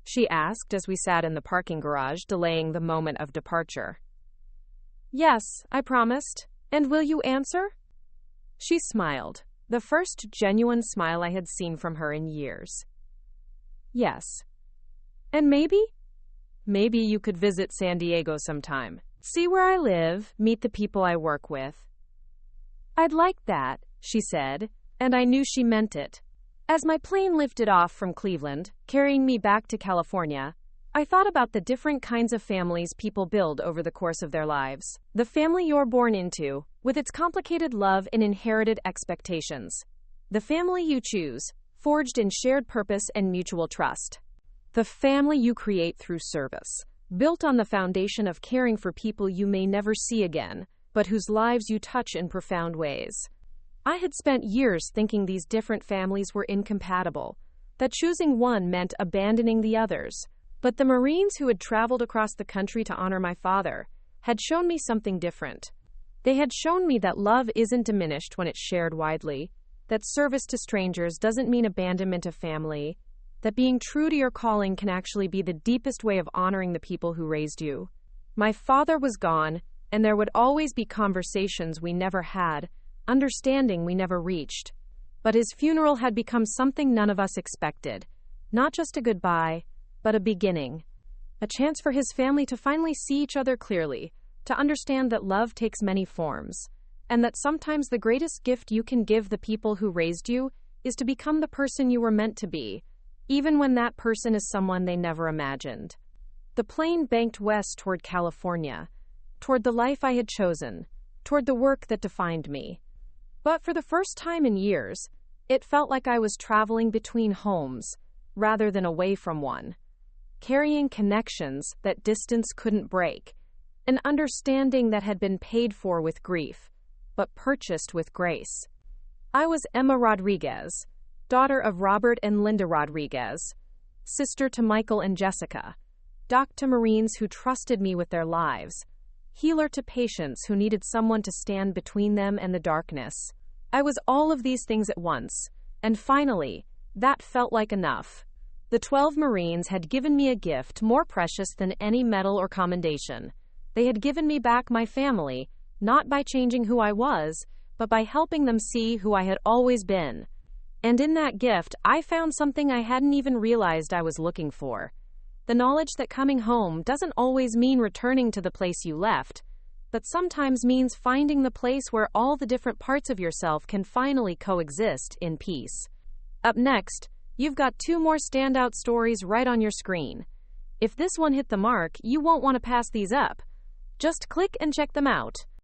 She asked as we sat in the parking garage, delaying the moment of departure. Yes, I promised. And will you answer? She smiled, the first genuine smile I had seen from her in years. Yes. And maybe you could visit San Diego sometime. See where I live, meet the people I work with. I'd like that, she said, and I knew she meant it. As my plane lifted off from Cleveland, carrying me back to California, I thought about the different kinds of families people build over the course of their lives. The family you're born into, with its complicated love and inherited expectations. The family you choose, forged in shared purpose and mutual trust. The family you create through service, built on the foundation of caring for people you may never see again, but whose lives you touch in profound ways. I had spent years thinking these different families were incompatible, that choosing one meant abandoning the others. But the Marines who had traveled across the country to honor my father had shown me something different. They had shown me that love isn't diminished when it's shared widely, that service to strangers doesn't mean abandonment of family, that being true to your calling can actually be the deepest way of honoring the people who raised you. My father was gone, and there would always be conversations we never had, understanding we never reached. But his funeral had become something none of us expected, not just a goodbye, but a beginning. A chance for his family to finally see each other clearly, to understand that love takes many forms, and that sometimes the greatest gift you can give the people who raised you is to become the person you were meant to be, even when that person is someone they never imagined. The plane banked west toward California, toward the life I had chosen, toward the work that defined me. But for the first time in years, it felt like I was traveling between homes, rather than away from one, carrying connections that distance couldn't break, an understanding that had been paid for with grief, but purchased with grace. I was Emma Rodriguez, daughter of Robert and Linda Rodriguez, sister to Michael and Jessica, doc to Marines who trusted me with their lives, healer to patients who needed someone to stand between them and the darkness. I was all of these things at once, and finally, that felt like enough. The 12 Marines had given me a gift more precious than any medal or commendation. They had given me back my family, not by changing who I was, but by helping them see who I had always been. And in that gift, I found something I hadn't even realized I was looking for. The knowledge that coming home doesn't always mean returning to the place you left, but sometimes means finding the place where all the different parts of yourself can finally coexist in peace. Up next, you've got 2 more standout stories right on your screen. If this one hit the mark, you won't want to pass these up. Just click and check them out.